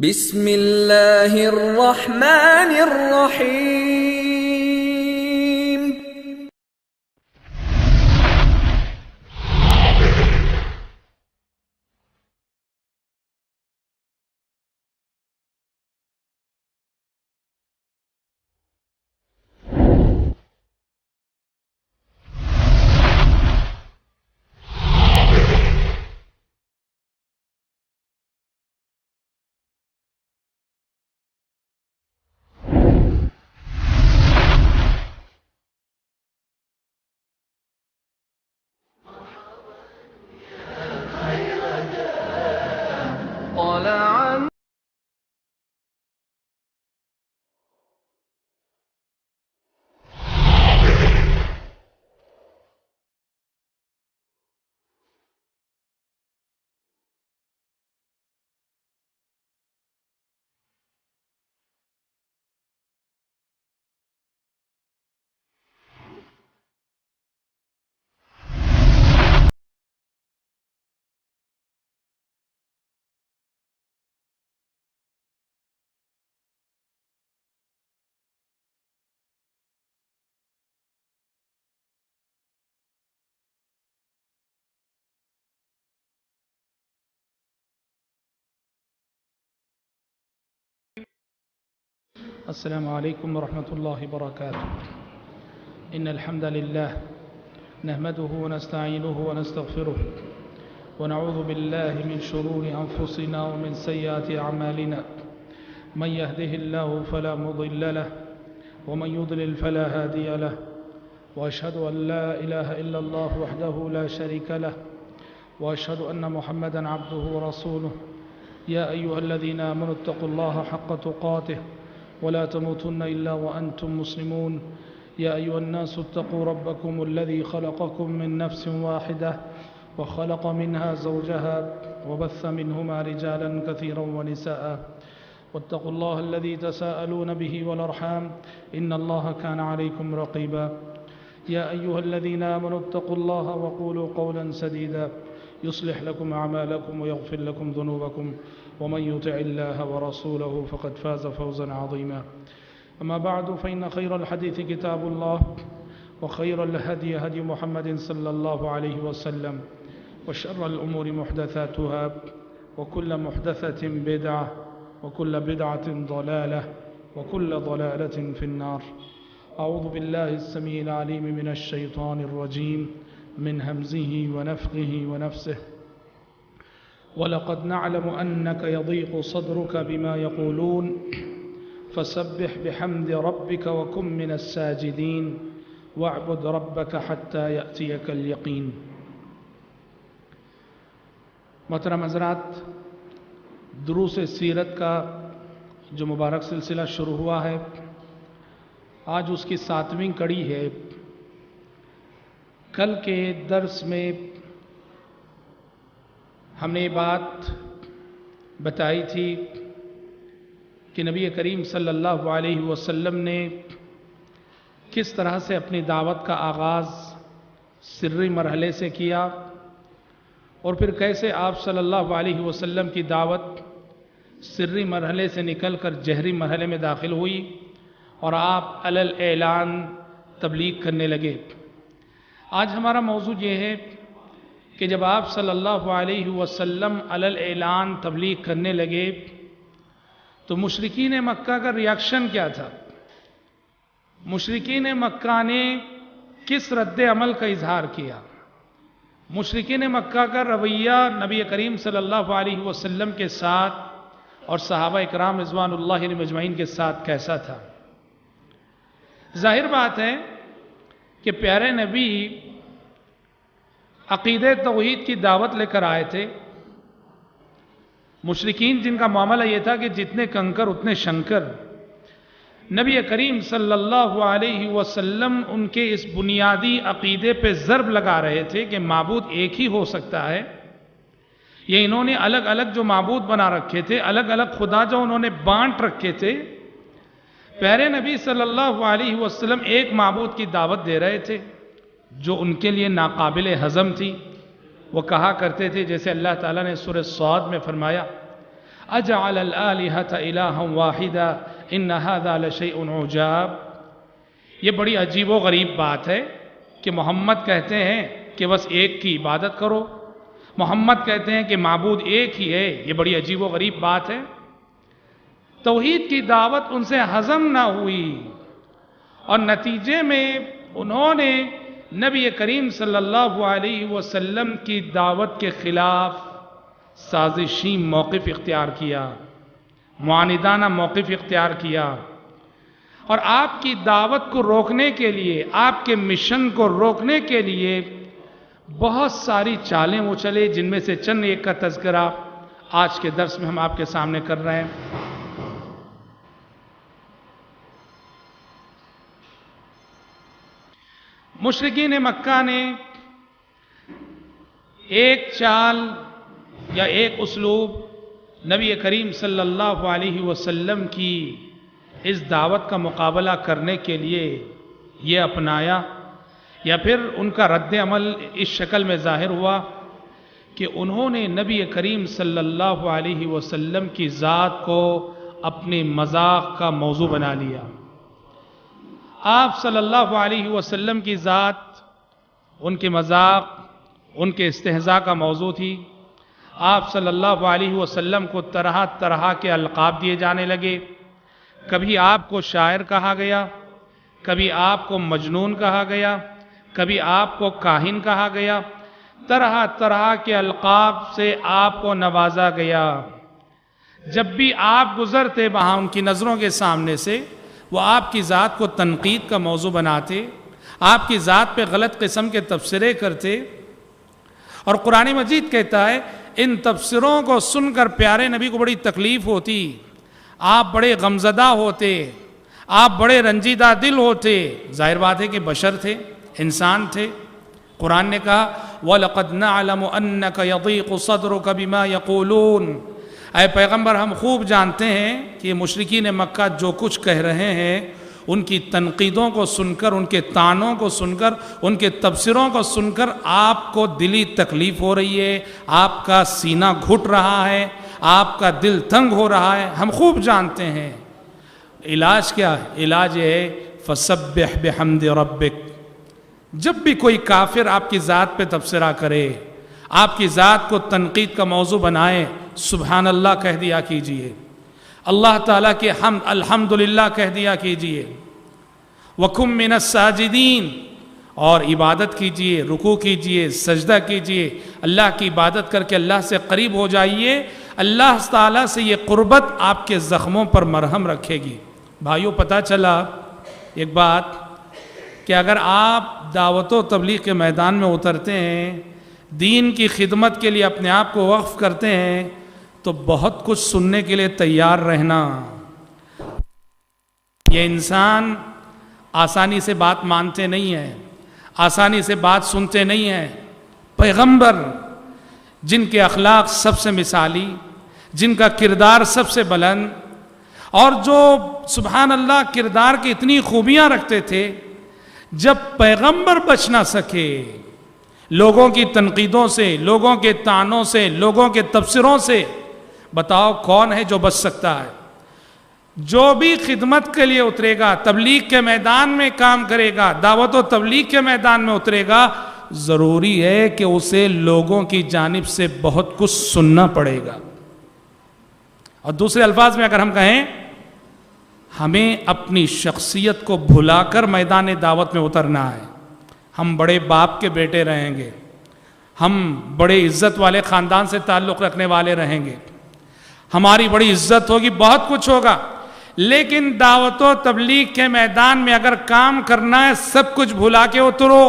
بسم اللہ الرحمن الرحیم۔ طلع السلام عليكم ورحمة الله وبركاته. إن الحمد لله نحمده ونستعينه ونستغفره ونعوذ بالله من شرور أنفسنا ومن سيئات أعمالنا. من يهده الله فلا مضل له ومن يضلل فلا هادي له، وأشهد أن لا إله إلا الله وحده لا شريك له، وأشهد أن محمدا عبده ورسوله. يا أيها الذين آمنوا اتقوا الله حق تقاته ولا تموتن إلا وأنتم مسلمون. يا أيها الناس اتقوا ربكم الذي خلقكم من نفس واحدة وخلق منها زوجها وبث منهما رجالا كثيرا ونساء، واتقوا الله الذي تساءلون به والأرحام إن الله كان عليكم رقيبا. يا أيها الذين آمنوا اتقوا الله وقولوا قولا سديدا يصلح لكم أعمالكم ويغفر لكم ذنوبكم، ومن يطع الله ورسوله فقد فاز فوزا عظيما. أما بعد، فإن خير الحديث كتاب الله، وخير الهدي هدي محمد صلى الله عليه وسلم، وشر الأمور محدثاتها، وكل محدثة بدعة، وكل بدعة ضلالة، وكل ضلالة في النار. أعوذ بالله السميع العليم من الشيطان الرجيم من همزه ونفخه ونفسه. وَلَقَدْ نَعْلَمُ أَنَّكَ يَضِيقُ صَدْرُكَ بِمَا يَقُولُونَ فَسَبِّحْ بِحَمْدِ رَبِّكَ وَكُن مِّنَ السَّاجِدِينَ وَاعْبُدْ رَبَّكَ حَتَّى يَأْتِيَكَ الْيَقِينُ. محترم حضرات، دروس سیرت کا جو مبارک سلسلہ شروع ہوا ہے، آج اس کی 7ویں کڑی ہے. کل کے درس میں ہم نے یہ بات بتائی تھی کہ نبی کریم صلی اللہ علیہ وسلم نے کس طرح سے اپنی دعوت کا آغاز سری مرحلے سے کیا، اور پھر کیسے آپ صلی اللہ علیہ وسلم کی دعوت سری مرحلے سے نکل کر جہری مرحلے میں داخل ہوئی اور آپ علی الاعلان تبلیغ کرنے لگے. آج ہمارا موضوع یہ ہے کہ جب آپ صلی اللہ علیہ وسلم علی الاعلان تبلیغ کرنے لگے تو مشرکین مکہ کا ریاکشن کیا تھا، مشرکین مکہ نے کس رد عمل کا اظہار کیا، مشرکین مکہ کا رویہ نبی کریم صلی اللہ علیہ وسلم کے ساتھ اور صحابہ اکرام رضوان اللہ علیہم اجمعین کے ساتھ کیسا تھا. ظاہر بات ہے کہ پیارے نبی عقیدہ توحید کی دعوت لے کر آئے تھے. مشرکین جن کا معاملہ یہ تھا کہ جتنے کنکر اتنے شنکر، نبی کریم صلی اللہ علیہ وسلم ان کے اس بنیادی عقیدے پہ ضرب لگا رہے تھے کہ معبود ایک ہی ہو سکتا ہے. یہ انہوں نے الگ الگ جو معبود بنا رکھے تھے، الگ الگ خدا جو انہوں نے بانٹ رکھے تھے، پیارے نبی صلی اللہ علیہ وسلم ایک معبود کی دعوت دے رہے تھے جو ان کے لیے ناقابل ہضم تھی. وہ کہا کرتے تھے، جیسے اللہ تعالیٰ نے سورہ صاد میں فرمایا، اجعل الآلہۃ الہا واحدا ان ھذا لشیء عجاب۔ یہ بڑی عجیب و غریب بات ہے کہ محمد کہتے ہیں کہ بس ایک کی عبادت کرو، محمد کہتے ہیں کہ معبود ایک ہی ہے۔ یہ بڑی عجیب و غریب بات ہے۔ توحید کی دعوت ان سے ہضم نہ ہوئی اور نتیجے میں انہوں نے نبی کریم صلی اللہ علیہ وسلم کی دعوت کے خلاف سازشی موقف اختیار کیا، معاندانہ موقف اختیار کیا، اور آپ کی دعوت کو روکنے کے لیے، آپ کے مشن کو روکنے کے لیے بہت ساری چالیں وہ چلے، جن میں سے چند ایک کا تذکرہ آج کے درس میں ہم آپ کے سامنے کر رہے ہیں۔ مشرکین مکہ نے ایک چال یا ایک اسلوب نبی کریم صلی اللہ علیہ وسلم کی اس دعوت کا مقابلہ کرنے کے لیے یہ اپنایا، یا پھر ان کا رد عمل اس شکل میں ظاہر ہوا کہ انہوں نے نبی کریم صلی اللہ علیہ وسلم کی ذات کو اپنے مذاق کا موضوع بنا لیا۔ آپ صلی اللہ علیہ وسلم کی ذات ان کے مذاق، ان کے استہزاء کا موضوع تھی۔ آپ صلی اللہ علیہ وسلم کو طرح طرح کے القاب دیے جانے لگے۔ کبھی آپ کو شاعر کہا گیا، کبھی آپ کو مجنون کہا گیا، کبھی آپ کو کاہن کہا گیا، طرح طرح کے القاب سے آپ کو نوازا گیا۔ جب بھی آپ گزرتے وہاں ان کی نظروں کے سامنے سے، وہ آپ کی ذات کو تنقید کا موضوع بناتے، آپ کی ذات پہ غلط قسم کے تبصرے کرتے، اور قرآن مجید کہتا ہے ان تبصروں کو سن کر پیارے نبی کو بڑی تکلیف ہوتی، آپ بڑے غمزدہ ہوتے، آپ بڑے رنجیدہ دل ہوتے۔ ظاہر بات ہے کہ بشر تھے، انسان تھے۔ قرآن نے کہا وَلَقَدْ نَعْلَمُ أَنَّكَ يَضِيقُ صَدْرُكَ بِمَا يَقُولُونَ، اے پیغمبر ہم خوب جانتے ہیں کہ مشرکین مکہ جو کچھ کہہ رہے ہیں، ان کی تنقیدوں کو سن کر، ان کے طعنوں کو سن کر، ان کے تبصروں کو سن کر آپ کو دلی تکلیف ہو رہی ہے، آپ کا سینہ گھٹ رہا ہے، آپ کا دل تنگ ہو رہا ہے، ہم خوب جانتے ہیں۔ علاج کیا ہے؟ علاج یہ ہے فَسَبِّحْ بِحَمْدِ رَبِّكَ۔ جب بھی کوئی کافر آپ کی ذات پہ تبصرہ کرے، آپ کی ذات کو تنقید کا موضوع بنائے، سبحان اللہ کہہ دیا کیجئے، اللہ تعالیٰ کی حمد الحمدللہ کہہ دیا کیجئے، وَكُم مِّنَ السَّاجِدِينَ، اور عبادت کیجئے، رکوع کیجئے، سجدہ کیجئے، اللہ کی عبادت کر کے اللہ سے قریب ہو جائیے۔ اللہ تعالیٰ سے یہ قربت آپ کے زخموں پر مرہم رکھے گی۔ بھائیوں، پتہ چلا ایک بات کہ اگر آپ دعوت و تبلیغ کے میدان میں اترتے ہیں، دین کی خدمت کے لیے اپنے آپ کو وقف کرتے ہیں، تو بہت کچھ سننے کے لیے تیار رہنا۔ یہ انسان آسانی سے بات مانتے نہیں ہیں، آسانی سے بات سنتے نہیں ہیں۔ پیغمبر جن کے اخلاق سب سے مثالی، جن کا کردار سب سے بلند، اور جو سبحان اللہ کردار کی اتنی خوبیاں رکھتے تھے، جب پیغمبر بچ نہ سکے لوگوں کی تنقیدوں سے، لوگوں کے طعنوں سے، لوگوں کے تبصروں سے، بتاؤ کون ہے جو بچ سکتا ہے؟ جو بھی خدمت کے لیے اترے گا، تبلیغ کے میدان میں کام کرے گا، دعوت و تبلیغ کے میدان میں اترے گا، ضروری ہے کہ اسے لوگوں کی جانب سے بہت کچھ سننا پڑے گا۔ اور دوسرے الفاظ میں اگر ہم کہیں، ہمیں اپنی شخصیت کو بھلا کر میدان دعوت میں اترنا ہے۔ ہم بڑے باپ کے بیٹے رہیں گے، ہم بڑے عزت والے خاندان سے تعلق رکھنے والے رہیں گے، ہماری بڑی عزت ہوگی، بہت کچھ ہوگا، لیکن دعوت و تبلیغ کے میدان میں اگر کام کرنا ہے، سب کچھ بھلا کے اترو۔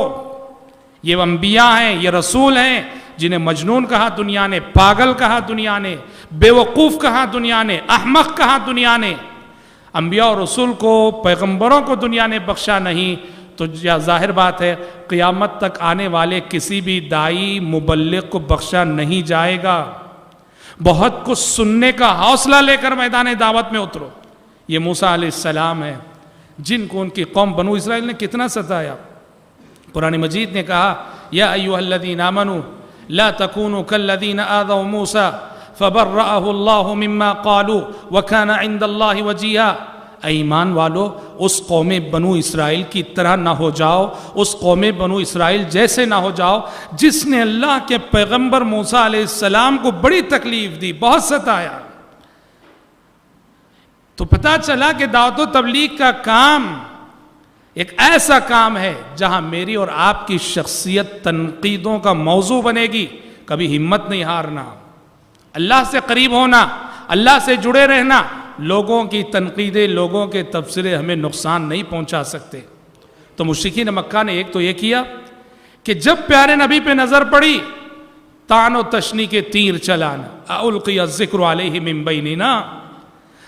یہ انبیاء ہیں، یہ رسول ہیں، جنہیں مجنون کہا دنیا نے، پاگل کہا دنیا نے، بے وقوف کہا دنیا نے، احمق کہا دنیا نے۔ انبیاء اور رسول کو، پیغمبروں کو دنیا نے بخشا نہیں، تو ظاہر بات ہے قیامت تک آنے والے کسی بھی داعی مبلغ کو بخشا نہیں جائے گا۔ بہت کچھ سننے کا حوصلہ لے کر میدان دعوت میں اترو۔ یہ موسیٰ علیہ السلام ہے، جن کو ان کی قوم بنو اسرائیل نے کتنا ستایا۔ قرآن مجید نے کہا یا ایھا الذین آمنوا لا تکونوا کالذین آذوا موسیٰ فبرأه الله مما قالوا وكان عند الله وجيها. اے ایمان والو، اس قوم بنو اسرائیل کی طرح نہ ہو جاؤ، اس قوم بنو اسرائیل جیسے نہ ہو جاؤ جس نے اللہ کے پیغمبر موسیٰ علیہ السلام کو بڑی تکلیف دی، بہت ستایا. تو پتہ چلا کہ دعوت و تبلیغ کا کام ایک ایسا کام ہے جہاں میری اور آپ کی شخصیت تنقیدوں کا موضوع بنے گی. کبھی ہمت نہیں ہارنا، اللہ سے قریب ہونا، اللہ سے جڑے رہنا. لوگوں کی تنقیدیں، لوگوں کے تبصرے ہمیں نقصان نہیں پہنچا سکتے. تو مشرکین مکہ نے ایک تو یہ کیا کہ جب پیارے نبی پہ نظر پڑی، طعن و تشنی کے تیر چلانا. اَلْقِيَ الذِّكْرُ عَلَيْهِ مِن بَيْنِنَا.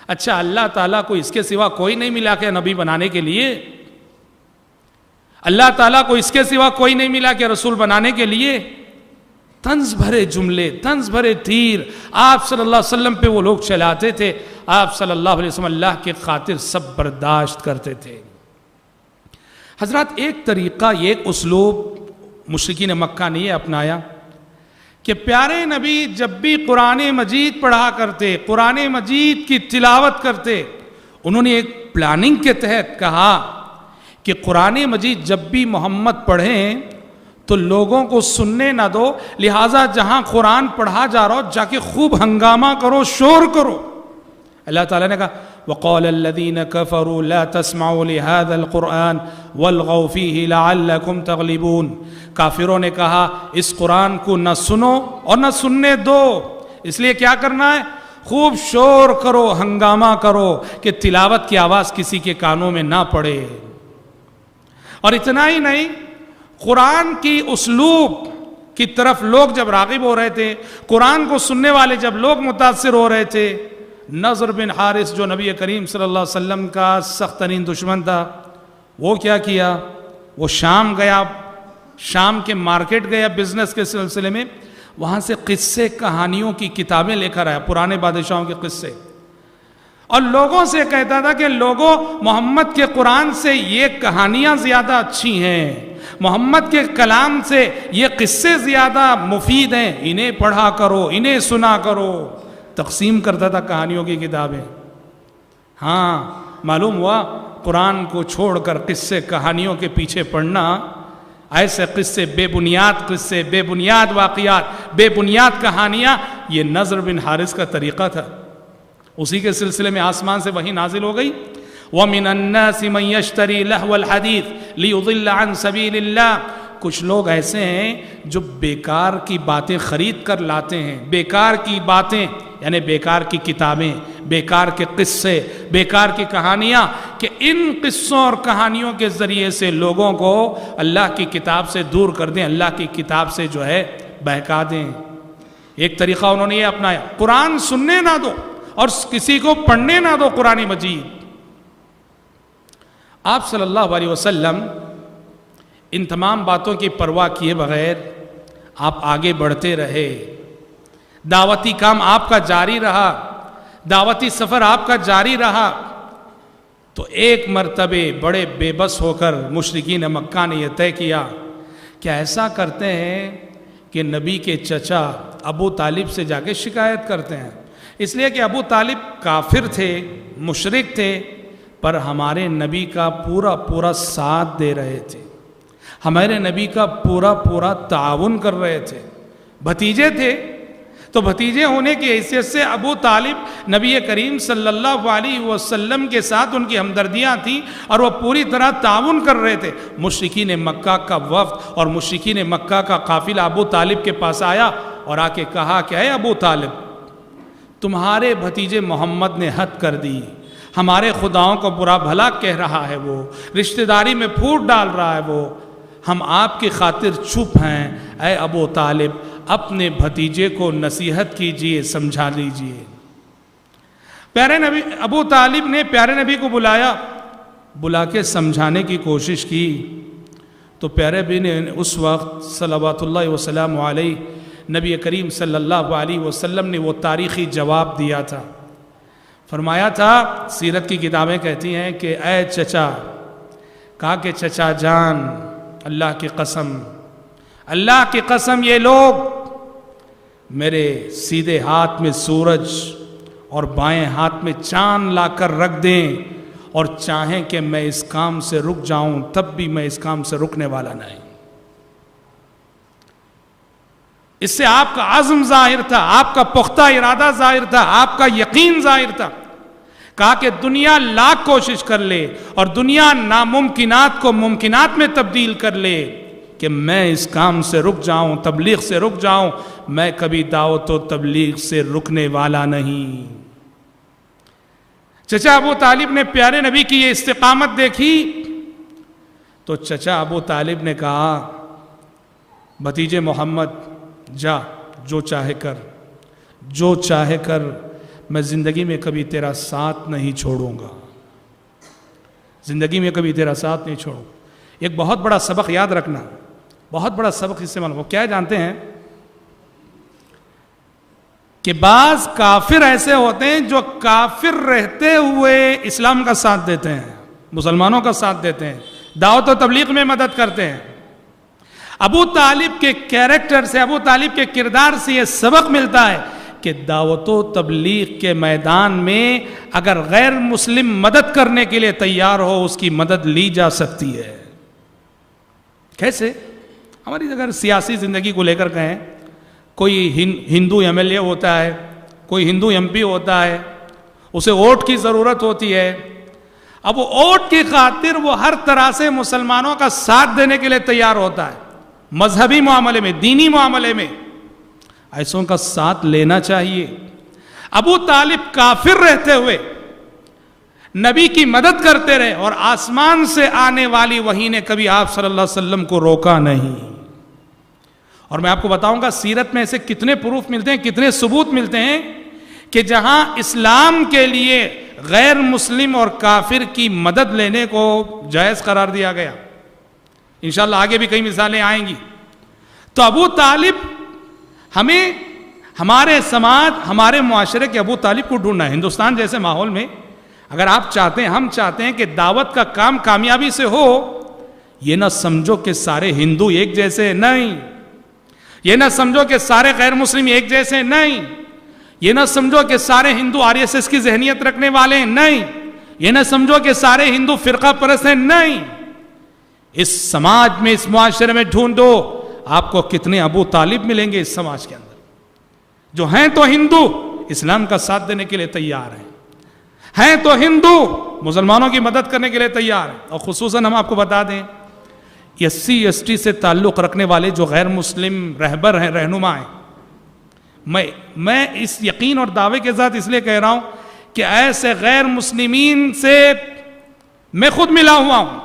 اچھا، اللہ تعالیٰ کو اس کے سوا کوئی نہیں ملا کہ نبی بنانے کے لیے؟ اللہ تعالیٰ کو اس کے سوا کوئی نہیں ملا کہ رسول بنانے کے لیے؟ طنز بھرے جملے، طنز بھرے تیر آپ صلی اللہ علیہ وسلم پہ وہ لوگ چلاتے تھے. آپ صلی اللہ علیہ وسلم اللہ کے خاطر سب برداشت کرتے تھے. حضرات، ایک طریقہ، ایک اسلوب مشرکین مکہ نے یہ اپنایا کہ پیارے نبی جب بھی قرآن مجید پڑھا کرتے، قرآن مجید کی تلاوت کرتے، انہوں نے ایک پلاننگ کے تحت کہا کہ قرآن مجید جب بھی محمد پڑھیں تو لوگوں کو سننے نہ دو، لہٰذا جہاں قرآن پڑھا جا رہا ہو جا کے خوب ہنگامہ کرو، شور کرو. اللہ تعالیٰ نے کہا وَقَالَ الَّذِينَ كَفَرُوا لَا تَسْمَعُوا لِهَذَا الْقُرْآنِ وَالْغَوْا فِيهِ لَعَلَّكُمْ تَغْلِبُونَ. کافروں نے کہا اس قرآن کو نہ سنو اور نہ سننے دو، اس لیے کیا کرنا ہے؟ خوب شور کرو، ہنگامہ کرو کہ تلاوت کی آواز کسی کے کانوں میں نہ پڑے. اور اتنا ہی نہیں، قرآن کی اسلوب کی طرف لوگ جب راغب ہو رہے تھے، قرآن کو سننے والے جب لوگ متاثر ہو رہے تھے، نضر بن حارث جو نبی کریم صلی اللہ علیہ وسلم کا سخت ترین دشمن تھا، وہ کیا کیا؟ وہ شام گیا، شام کے مارکیٹ گیا بزنس کے سلسلے میں، وہاں سے قصے کہانیوں کی کتابیں لے کر آیا، پرانے بادشاہوں کے قصے، اور لوگوں سے کہتا تھا کہ لوگوں، محمد کے قرآن سے یہ کہانیاں زیادہ اچھی ہیں، محمد کے کلام سے یہ قصے زیادہ مفید ہیں، انہیں پڑھا کرو، انہیں سنا کرو. تقسیم کرتا تھا کہانیوں کی کتابیں. ہاں، معلوم ہوا قرآن کو چھوڑ کر قصے کہانیوں کے پیچھے پڑھنا، ایسے قصے، بے بنیاد قصے، بے بنیاد واقعات، بے بنیاد کہانیاں، یہ نضر بن حارث کا طریقہ تھا. اسی کے سلسلے میں آسمان سے وحی نازل ہو گئی. وَمِنَ النَّاسِ مَن يَشْتَرِي لَهْوَ الْحَدِيثِ لِيُضِلَّ عَن سَبِيلِ اللَّهِ. کچھ لوگ ایسے ہیں جو بیکار کی باتیں خرید کر لاتے ہیں. بیکار کی باتیں یعنی بیکار کی کتابیں، بیکار کے قصے، بیکار کی کہانیاں، کہ ان قصوں اور کہانیوں کے ذریعے سے لوگوں کو اللہ کی کتاب سے دور کر دیں، اللہ کی کتاب سے جو ہے بہکا دیں. ایک طریقہ انہوں نے یہ اپنایا، قرآن سننے نہ دو اور کسی کو پڑھنے نہ دو قرآن مجید. آپ صلی اللہ علیہ وسلم ان تمام باتوں کی پرواہ کیے بغیر آپ آگے بڑھتے رہے. دعوتی کام آپ کا جاری رہا، دعوتی سفر آپ کا جاری رہا. تو ایک مرتبہ بڑے بے بس ہو کر مشرکین مکہ نے یہ طے کیا کہ ایسا کرتے ہیں کہ نبی کے چچا ابو طالب سے جا کے شکایت کرتے ہیں. اس لیے کہ ابو طالب کافر تھے، مشرک تھے، پر ہمارے نبی کا پورا پورا ساتھ دے رہے تھے، ہمارے نبی کا پورا پورا تعاون کر رہے تھے. بھتیجے تھے تو بھتیجے ہونے کی حیثیت سے ابو طالب نبی کریم صلی اللہ علیہ وسلم کے ساتھ ان کی ہمدردیاں تھیں اور وہ پوری طرح تعاون کر رہے تھے. مشرکین مکہ کا وفد اور مشرکین مکہ کا قافلہ ابو طالب کے پاس آیا اور آ کے کہا کہ اے ابو طالب، تمہارے بھتیجے محمد نے حد کر دی، ہمارے خداؤں کو برا بھلا کہہ رہا ہے، وہ رشتہ داری میں پھوٹ ڈال رہا ہے، وہ ہم آپ کی خاطر چپ ہیں. اے ابو طالب، اپنے بھتیجے کو نصیحت کیجئے، سمجھا لیجئے. پیارے نبی ابو طالب نے پیارے نبی کو بلا کے سمجھانے کی کوشش کی. تو پیارے نبی نے اس وقت صلوات اللہ وسلم علیہ، نبی کریم صلی اللہ علیہ وسلم نے وہ تاریخی جواب دیا تھا. فرمایا تھا، سیرت کی کتابیں کہتی ہیں کہ اے چچا، کہا کہ چچا جان، اللہ کی قسم، اللہ کی قسم، یہ لوگ میرے سیدھے ہاتھ میں سورج اور بائیں ہاتھ میں چاند لا کر رکھ دیں اور چاہیں کہ میں اس کام سے رک جاؤں تب بھی میں اس کام سے رکنے والا نہیں. اس سے آپ کا عزم ظاہر تھا, آپ کا پختہ ارادہ ظاہر تھا, آپ کا یقین ظاہر تھا. کہا کہ دنیا لاکھ کوشش کر لے اور دنیا ناممکنات کو ممکنات میں تبدیل کر لے کہ میں اس کام سے رک جاؤں, تبلیغ سے رک جاؤں, میں کبھی دعوت و تبلیغ سے رکنے والا نہیں. چچا ابو طالب نے پیارے نبی کی یہ استقامت دیکھی تو چچا ابو طالب نے کہا بھتیجے محمد جا, جو چاہے کر, جو چاہے کر, میں زندگی میں کبھی تیرا ساتھ نہیں چھوڑوں گا, زندگی میں کبھی تیرا ساتھ نہیں چھوڑوں. ایک بہت بڑا سبق یاد رکھنا, بہت بڑا سبق اس سے معلوم ہو. کیا جانتے ہیں کہ بعض کافر ایسے ہوتے ہیں جو کافر رہتے ہوئے اسلام کا ساتھ دیتے ہیں, مسلمانوں کا ساتھ دیتے ہیں, دعوت و تبلیغ میں مدد کرتے ہیں. ابو طالب کے کیریکٹر سے, ابو طالب کے کردار سے یہ سبق ملتا ہے کہ دعوت و تبلیغ کے میدان میں اگر غیر مسلم مدد کرنے کے لیے تیار ہو اس کی مدد لی جا سکتی ہے. کیسے؟ ہماری اگر سیاسی زندگی کو لے کر کہیں, کوئی ہندو ایم ایل اے ہوتا ہے, کوئی ہندو ایم پی ہوتا ہے, اسے ووٹ کی ضرورت ہوتی ہے. اب وہ ووٹ کی خاطر وہ ہر طرح سے مسلمانوں کا ساتھ دینے کے لیے تیار ہوتا ہے, مذہبی معاملے میں, دینی معاملے میں. ایسوں کا ساتھ لینا چاہیے. ابو طالب کافر رہتے ہوئے نبی کی مدد کرتے رہے اور آسمان سے آنے والی وحی نے کبھی آپ صلی اللہ علیہ وسلم کو روکا نہیں. اور میں آپ کو بتاؤں گا سیرت میں ایسے کتنے پروف ملتے ہیں, کتنے ثبوت ملتے ہیں کہ جہاں اسلام کے لیے غیر مسلم اور کافر کی مدد لینے کو جائز قرار دیا گیا. انشاءاللہ آگے بھی کئی مثالیں آئیں گی. تو ابو طالب, ہمیں ہمارے سماج, ہمارے معاشرے کے ابو طالب کو ڈھونڈنا ہے. ہندوستان جیسے ماحول میں اگر آپ چاہتے ہیں, ہم چاہتے ہیں کہ دعوت کا کام کامیابی سے ہو, یہ نہ سمجھو کہ سارے ہندو ایک جیسے, نہیں. یہ نہ سمجھو کہ سارے غیر مسلم ایک جیسے, نہیں. یہ نہ سمجھو کہ سارے ہندو آر ایس ایس کی ذہنیت رکھنے والے ہیں, نہیں. یہ نہ سمجھو کہ سارے ہندو فرقہ پرست ہیں, نہیں. اس سماج میں, اس معاشرے میں ڈھونڈو, آپ کو کتنے ابو طالب ملیں گے اس سماج کے اندر جو ہیں تو ہندو اسلام کا ساتھ دینے کے لیے تیار ہیں تو ہندو مسلمانوں کی مدد کرنے کے لیے تیار ہیں. اور خصوصاً ہم آپ کو بتا دیں SC/ST سے تعلق رکھنے والے جو غیر مسلم رہبر ہیں, رہنما ہیں, میں اس یقین اور دعوے کے ساتھ اس لیے کہہ رہا ہوں کہ ایسے غیر مسلمین سے میں خود ملا ہوا ہوں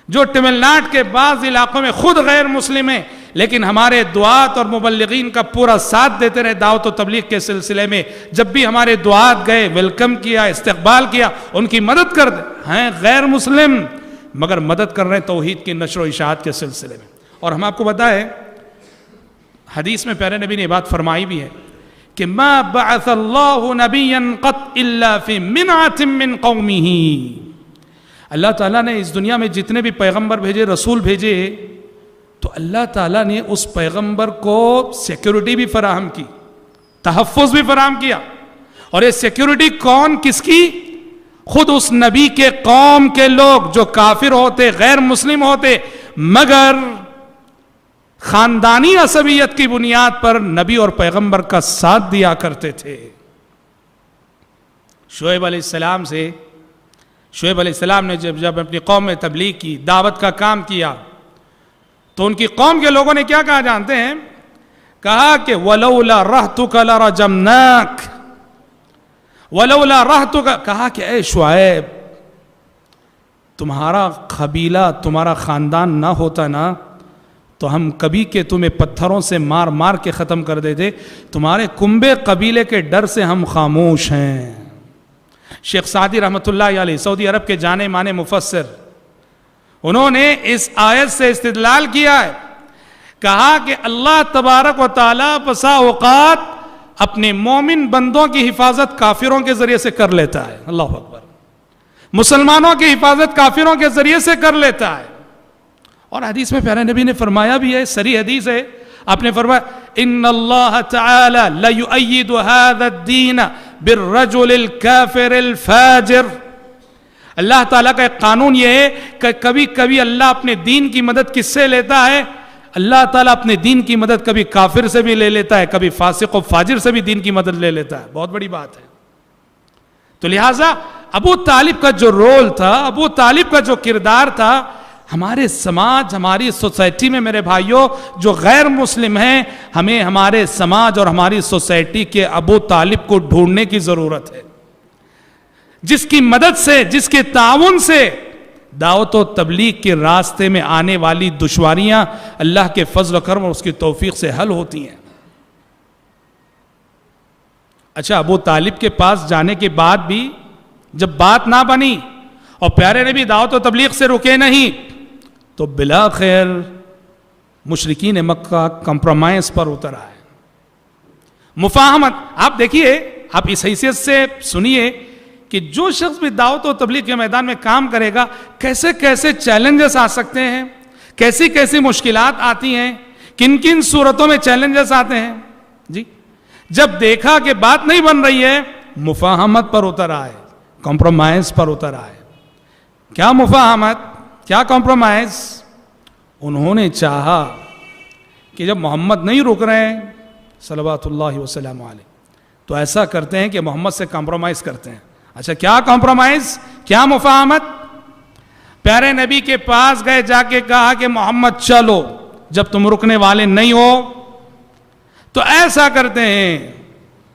جو تمل ناڈو کے بعض علاقوں میں خود غیر مسلم ہیں لیکن ہمارے دعات اور مبلغین کا پورا ساتھ دیتے رہے دعوت و تبلیغ کے سلسلے میں. جب بھی ہمارے دعات گئے, ویلکم کیا, استقبال کیا, ان کی مدد کر ہیں غیر مسلم مگر مدد کر رہے ہیں توحید کی نشر و اشاعت کے سلسلے میں. اور ہم آپ کو بتائیں حدیث میں پیارے نبی نے بات فرمائی بھی ہے کہ ما بعث اللہ نبیا قط الا فی منعۃ من قومہ. اللہ تعالیٰ نے اس دنیا میں جتنے بھی پیغمبر بھیجے, رسول بھیجے, تو اللہ تعالیٰ نے اس پیغمبر کو سیکیورٹی بھی فراہم کی, تحفظ بھی فراہم کیا. اور یہ سیکیورٹی کون, کس کی؟ خود اس نبی کے قوم کے لوگ جو کافر ہوتے, غیر مسلم ہوتے, مگر خاندانی عصبیت کی بنیاد پر نبی اور پیغمبر کا ساتھ دیا کرتے تھے. شعیب علیہ السلام نے جب اپنی قوم میں تبلیغ کی, دعوت کا کام کیا, تو ان کی قوم کے لوگوں نے کیا کہا جانتے ہیں؟ کہا کہ وَلَوْلَا رَحْتُكَ لَرَجَمْنَاكَ, وَلَوْلَا رَحْتُكَ, کہا کہ اے شعیب تمہارا قبیلہ, تمہارا خاندان نہ ہوتا نا تو ہم کبھی کہ تمہیں پتھروں سے مار مار کے ختم کر دیتے. تمہارے کنبے قبیلے کے ڈر سے ہم خاموش ہیں. شیخ سعدی رحمۃ اللہ علیہ سعودی عرب کے جانے مانے مفسر, انہوں نے اس آیت سے استدلال کیا ہے. کہا کہ اللہ تبارک و تعالیٰ بسا اوقات اپنے مومن بندوں کی حفاظت کافروں کے ذریعے سے کر لیتا ہے. اللہ اکبر. مسلمانوں کی حفاظت کافروں کے ذریعے سے کر لیتا ہے. اور حدیث میں پیارے نبی نے فرمایا بھی ہے, صریح حدیث ہے, آپ نے فرمایا ان اللہ تعالی لیؤید ھذا الدین بالرجل الکافر الفاجر. اللہ تعالیٰ کا ایک قانون یہ ہے کہ کبھی کبھی اللہ اپنے دین کی مدد کس سے لیتا ہے؟ اللہ تعالیٰ اپنے دین کی مدد کبھی کافر سے بھی لے لیتا ہے, کبھی فاسق و فاجر سے بھی دین کی مدد لے لیتا ہے. بہت بڑی بات ہے. تو لہٰذا ابو طالب کا جو رول تھا, ابو طالب کا جو کردار تھا, ہمارے سماج, ہماری سوسائٹی میں میرے بھائیوں جو غیر مسلم ہیں, ہمیں ہمارے سماج اور ہماری سوسائٹی کے ابو طالب کو ڈھونڈنے کی ضرورت ہے, جس کی مدد سے, جس کے تعاون سے دعوت و تبلیغ کے راستے میں آنے والی دشواریاں اللہ کے فضل و کرم اور اس کی توفیق سے حل ہوتی ہیں. اچھا, ابو طالب کے پاس جانے کے بعد بھی جب بات نہ بنی اور پیارے نبی دعوت و تبلیغ سے رکے نہیں, تو بلاخر مشرکین مکہ کمپرومائز پر اتر آئے. مفاہمت, آپ دیکھیے, آپ اس حیثیت سے سنیے کہ جو شخص بھی دعوت و تبلیغ کے میدان میں کام کرے گا, کیسے کیسے چیلنجز آ سکتے ہیں, کیسی کیسی مشکلات آتی ہیں, کن کن صورتوں میں چیلنجز آتے ہیں. جی, جب دیکھا کہ بات نہیں بن رہی ہے, مفاہمت پر اتر آئے, کمپرومائز پر اتر آئے. کیا مفاہمت, کیا کمپرومائز؟ انہوں نے چاہا کہ جب محمد نہیں رک رہے ہیں صلوات اللہ وسلم علیہ, تو ایسا کرتے ہیں کہ محمد سے کمپرومائز کرتے ہیں. اچھا, کیا کمپرومائز, کیا مفاہمت؟ پیارے نبی کے پاس گئے, جا کے کہا کہ محمد چلو, جب تم رکنے والے نہیں ہو تو ایسا کرتے ہیں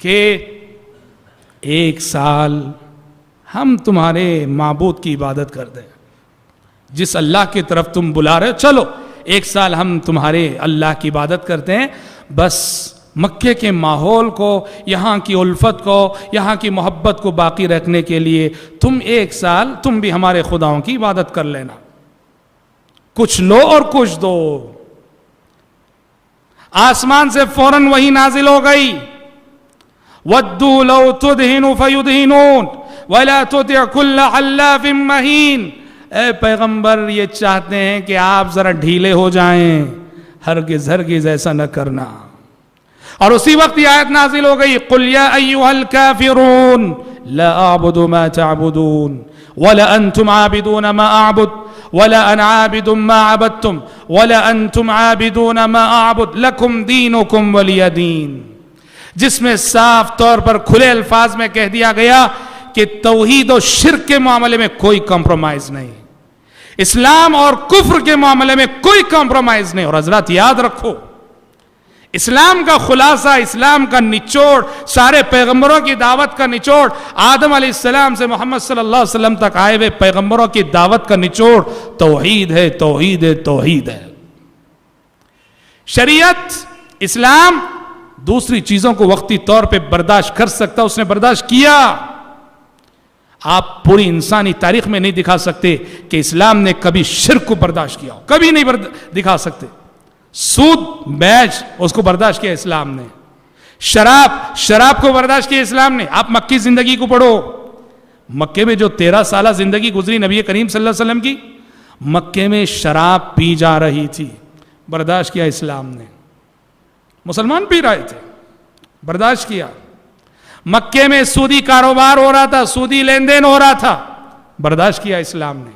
کہ 1 سال ہم تمہارے معبود کی عبادت کرتے ہیں, جس اللہ کی طرف تم بلا رہے ہو, چلو 1 سال ہم تمہارے اللہ کی عبادت کرتے ہیں. بس مکے کے ماحول کو, یہاں کی الفت کو, یہاں کی محبت کو باقی رکھنے کے لیے تم 1 سال تم بھی ہمارے خداؤں کی عبادت کر لینا, کچھ لو اور کچھ دو. آسمان سے فوراً وہی نازل ہو گئی, وَدُّوا لَوْ تُدْهِنُ فَيُدْهِنُونَ وَلَا تُطِعْ كُلَّ حَلَّافٍ مَّهِينٍ. اے پیغمبر, یہ چاہتے ہیں کہ آپ ذرا ڈھیلے ہو جائیں, ہرگز ہرگز ایسا نہ کرنا. اور اسی وقت یہ آیت نازل ہو گئی, قُلْ يَا أَيُّهَا الْكَافِرُونَ لَا أَعْبُدُ مَا تَعْبُدُونَ وَلَا أَنْتُمْ عَابِدُونَ مَا أَعْبُدُ وَلَا أَنَا عَابِدٌ مَا عَبَدتُّمْ وَلَا أَنْتُمْ عَابِدُونَ مَا أَعْبُدُ لَكُمْ دِينُكُمْ وَلِيَ دِينِ. جس میں صاف طور پر کھلے الفاظ میں کہہ دیا گیا کہ توحید و شرک کے معاملے میں کوئی کمپرومائز نہیں, اسلام اور کفر کے معاملے میں کوئی کمپرومائز نہیں. اور حضرات یاد رکھو, اسلام کا خلاصہ, اسلام کا نچوڑ, سارے پیغمبروں کی دعوت کا نچوڑ, آدم علیہ السلام سے محمد صلی اللہ علیہ وسلم تک آئے ہوئے پیغمبروں کی دعوت کا نچوڑ توحید ہے, توحید ہے, توحید ہے. شریعت, اسلام دوسری چیزوں کو وقتی طور پہ برداشت کر سکتا, اس نے برداشت کیا. آپ پوری انسانی تاریخ میں نہیں دکھا سکتے کہ اسلام نے کبھی شرک کو برداشت کیا ہو, کبھی نہیں دکھا سکتے. سود, بیچ, اس کو برداشت کیا اسلام نے. شراب کو برداشت کیا اسلام نے. آپ مکی زندگی کو پڑھو, مکے میں جو 13 سالہ زندگی گزری نبی کریم صلی اللہ علیہ وسلم کی, مکے میں شراب پی جا رہی تھی, برداشت کیا اسلام نے. مسلمان پی رہے تھے, برداشت کیا. مکے میں سودی کاروبار ہو رہا تھا, سودی لین دین ہو رہا تھا, برداشت کیا اسلام نے.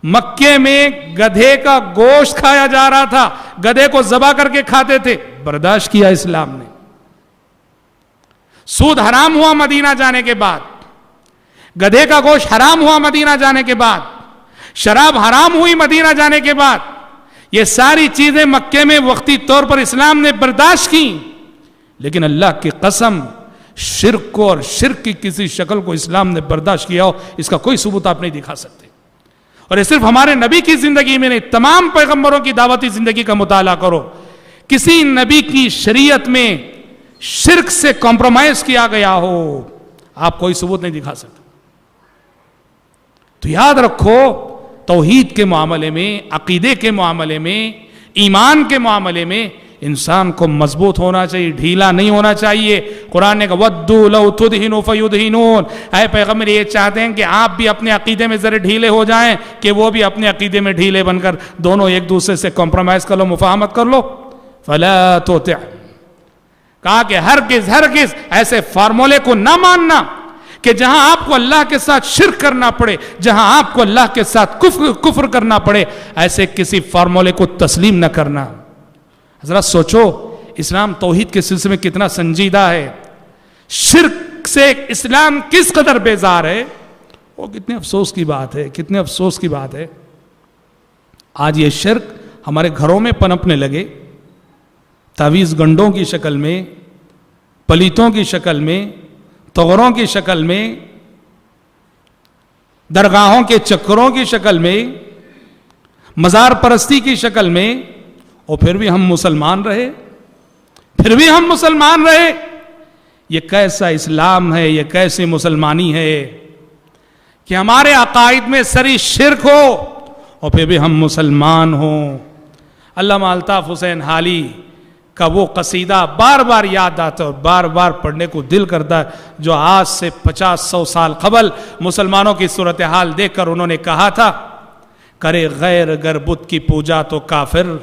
مکے میں گدھے کا گوشت کھایا جا رہا تھا, گدھے کو ذبح کر کے کھاتے تھے, برداشت کیا اسلام نے. سود حرام ہوا مدینہ جانے کے بعد, گدھے کا گوشت حرام ہوا مدینہ جانے کے بعد, شراب حرام ہوئی مدینہ جانے کے بعد. یہ ساری چیزیں مکے میں وقتی طور پر اسلام نے برداشت کی, لیکن اللہ کی قسم شرک کو اور شرک کی کسی شکل کو اسلام نے برداشت کیا ہو, اس کا کوئی ثبوت آپ نہیں دکھا سکتے. اور یہ صرف ہمارے نبی کی زندگی میں نہیں, تمام پیغمبروں کی دعوتی زندگی کا مطالعہ کرو, کسی نبی کی شریعت میں شرک سے کمپرومائز کیا گیا ہو, آپ کوئی ثبوت نہیں دکھا سکتے. تو یاد رکھو, توحید کے معاملے میں, عقیدے کے معاملے میں, ایمان کے معاملے میں انسان کو مضبوط ہونا چاہیے, ڈھیلا نہیں ہونا چاہیے. قرآن نے کہا وَدُّوا لَوْ تُدْهِنُوا فَيُدْهِنُونَ. اے پیغمبر, یہ چاہتے ہیں کہ آپ بھی اپنے عقیدے میں ذرا ڈھیلے ہو جائیں کہ وہ بھی اپنے عقیدے میں ڈھیلے بن کر دونوں ایک دوسرے سے کمپرومائز کر لو, مفاہمت کر لو. فلا تطع، کہا کہ ہرگز ہرگز ایسے فارمولے کو نہ ماننا کہ جہاں آپ کو اللہ کے ساتھ شرک کرنا پڑے، جہاں آپ کو اللہ کے ساتھ کفر کرنا پڑے، ایسے کسی فارمولے کو تسلیم نہ کرنا۔ حضرات سوچو اسلام توحید کے سلسلے میں کتنا سنجیدہ ہے، شرک سے اسلام کس قدر بیزار ہے، وہ کتنے افسوس کی بات ہے، کتنے افسوس کی بات ہے۔ آج یہ شرک ہمارے گھروں میں پنپنے لگے، تعویذ گنڈوں کی شکل میں، پلیتوں کی شکل میں، طغروں کی شکل میں، درگاہوں کے چکروں کی شکل میں، مزار پرستی کی شکل میں، اور پھر بھی ہم مسلمان رہے، پھر بھی ہم مسلمان رہے۔ یہ کیسا اسلام ہے، یہ کیسی مسلمانی ہے کہ ہمارے عقائد میں سری شرک ہو اور پھر بھی ہم مسلمان ہوں۔ علامہ الطاف حسین حالی کا وہ قصیدہ بار بار یاد آتا ہے اور بار بار پڑھنے کو دل کرتا ہے، جو آج سے 50-100 سال قبل مسلمانوں کی صورتحال دیکھ کر انہوں نے کہا تھا، کرے غیر اگر بت کی پوجا تو کافر،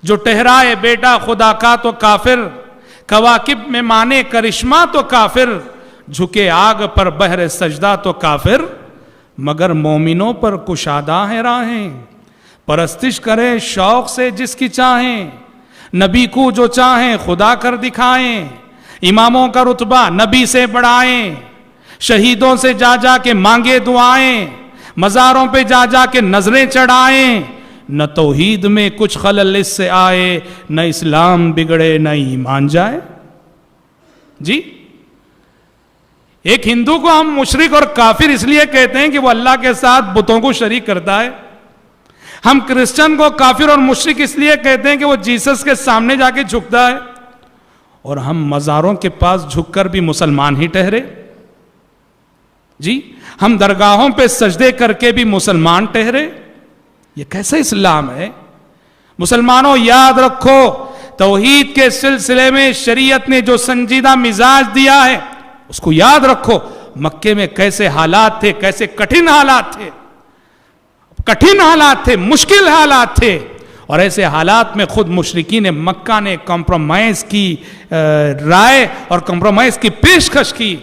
جو ٹہرائے بیٹا خدا کا تو کافر، کواکب میں مانے کرشمہ تو کافر، جھکے آگ پر بہر سجدہ تو کافر، مگر مومنوں پر کشادہ ہیں راہیں، پرستش کریں شوق سے جس کی چاہیں، نبی کو جو چاہیں خدا کر دکھائیں، اماموں کا رتبہ نبی سے بڑھائیں، شہیدوں سے جا جا کے مانگے دعائیں، مزاروں پہ جا جا کے نظریں چڑھائیں، نہ توحید میں کچھ خلل اس سے آئے، نہ اسلام بگڑے نہ ایمان جائے۔ جی ایک ہندو کو ہم مشرک اور کافر اس لیے کہتے ہیں کہ وہ اللہ کے ساتھ بتوں کو شریک کرتا ہے، ہم کرسچن کو کافر اور مشرک اس لیے کہتے ہیں کہ وہ جیسس کے سامنے جا کے جھکتا ہے، اور ہم مزاروں کے پاس جھک کر بھی مسلمان ہی ٹھہرے۔ جی ہم درگاہوں پہ سجدے کر کے بھی مسلمان ٹھہرے۔ یہ کیسا اسلام ہے؟ مسلمانوں یاد رکھو، توحید کے سلسلے میں شریعت نے جو سنجیدہ مزاج دیا ہے اس کو یاد رکھو۔ مکے میں کیسے حالات تھے، کیسے کٹھن حالات تھے، کٹھن حالات تھے، مشکل حالات تھے، اور ایسے حالات میں خود مشرکین مکہ نے کمپرومائز کی رائے اور کمپرومائز کی پیشکش کی،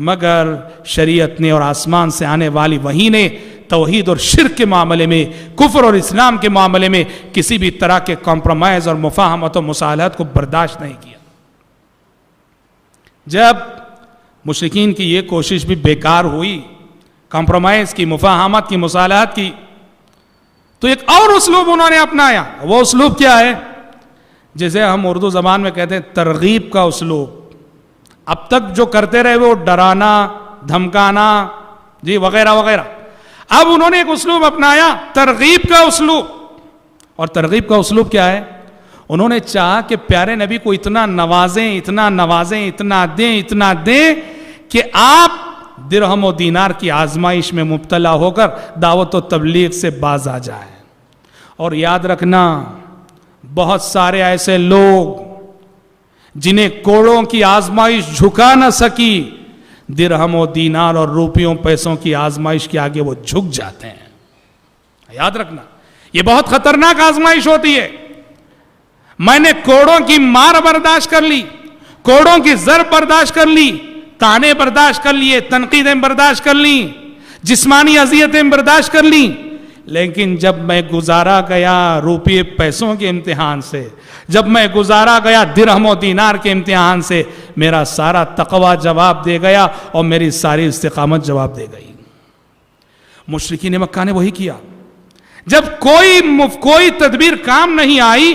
مگر شریعت نے اور آسمان سے آنے والی وحی نے توحید اور شرک کے معاملے میں، کفر اور اسلام کے معاملے میں کسی بھی طرح کے کمپرومائز اور مفاہمت و مصالحت کو برداشت نہیں کیا۔ جب مشرکین کی یہ کوشش بھی بیکار ہوئی، کمپرومائز کی، مفاہمت کی، مصالحت کی، تو ایک اور اسلوب انہوں نے اپنایا۔ وہ اسلوب کیا ہے؟ جسے ہم اردو زبان میں کہتے ہیں ترغیب کا اسلوب۔ اب تک جو کرتے رہے وہ ڈرانا، دھمکانا، جی وغیرہ وغیرہ، اب انہوں نے ایک اسلوب اپنایا، ترغیب کا اسلوب۔ اور ترغیب کا اسلوب کیا ہے؟ انہوں نے چاہا کہ پیارے نبی کو اتنا نوازیں، اتنا نوازیں، اتنا دیں کہ آپ درہم و دینار کی آزمائش میں مبتلا ہو کر دعوت و تبلیغ سے باز آ جائیں۔ اور یاد رکھنا، بہت سارے ایسے لوگ جنہیں کوڑوں کی آزمائش جھکا نہ سکی، درہم و دینار اور روپیوں پیسوں کی آزمائش کے آگے وہ جھک جاتے ہیں۔ یاد رکھنا، یہ بہت خطرناک آزمائش ہوتی ہے۔ میں نے کوڑوں کی مار برداشت کر لی، کوڑوں کی ضرب برداشت کر لی، تانے برداشت کر لیے، تنقیدیں برداشت کر لیں، جسمانی اذیتیں برداشت کر لیں، لیکن جب میں گزارا گیا روپے پیسوں کے امتحان سے، جب میں گزارا گیا درہم و دینار کے امتحان سے، میرا سارا تقوی جواب دے گیا اور میری ساری استقامت جواب دے گئی۔ مشرکین مکہ نے وہی کیا۔ جب کوئی تدبیر کام نہیں آئی،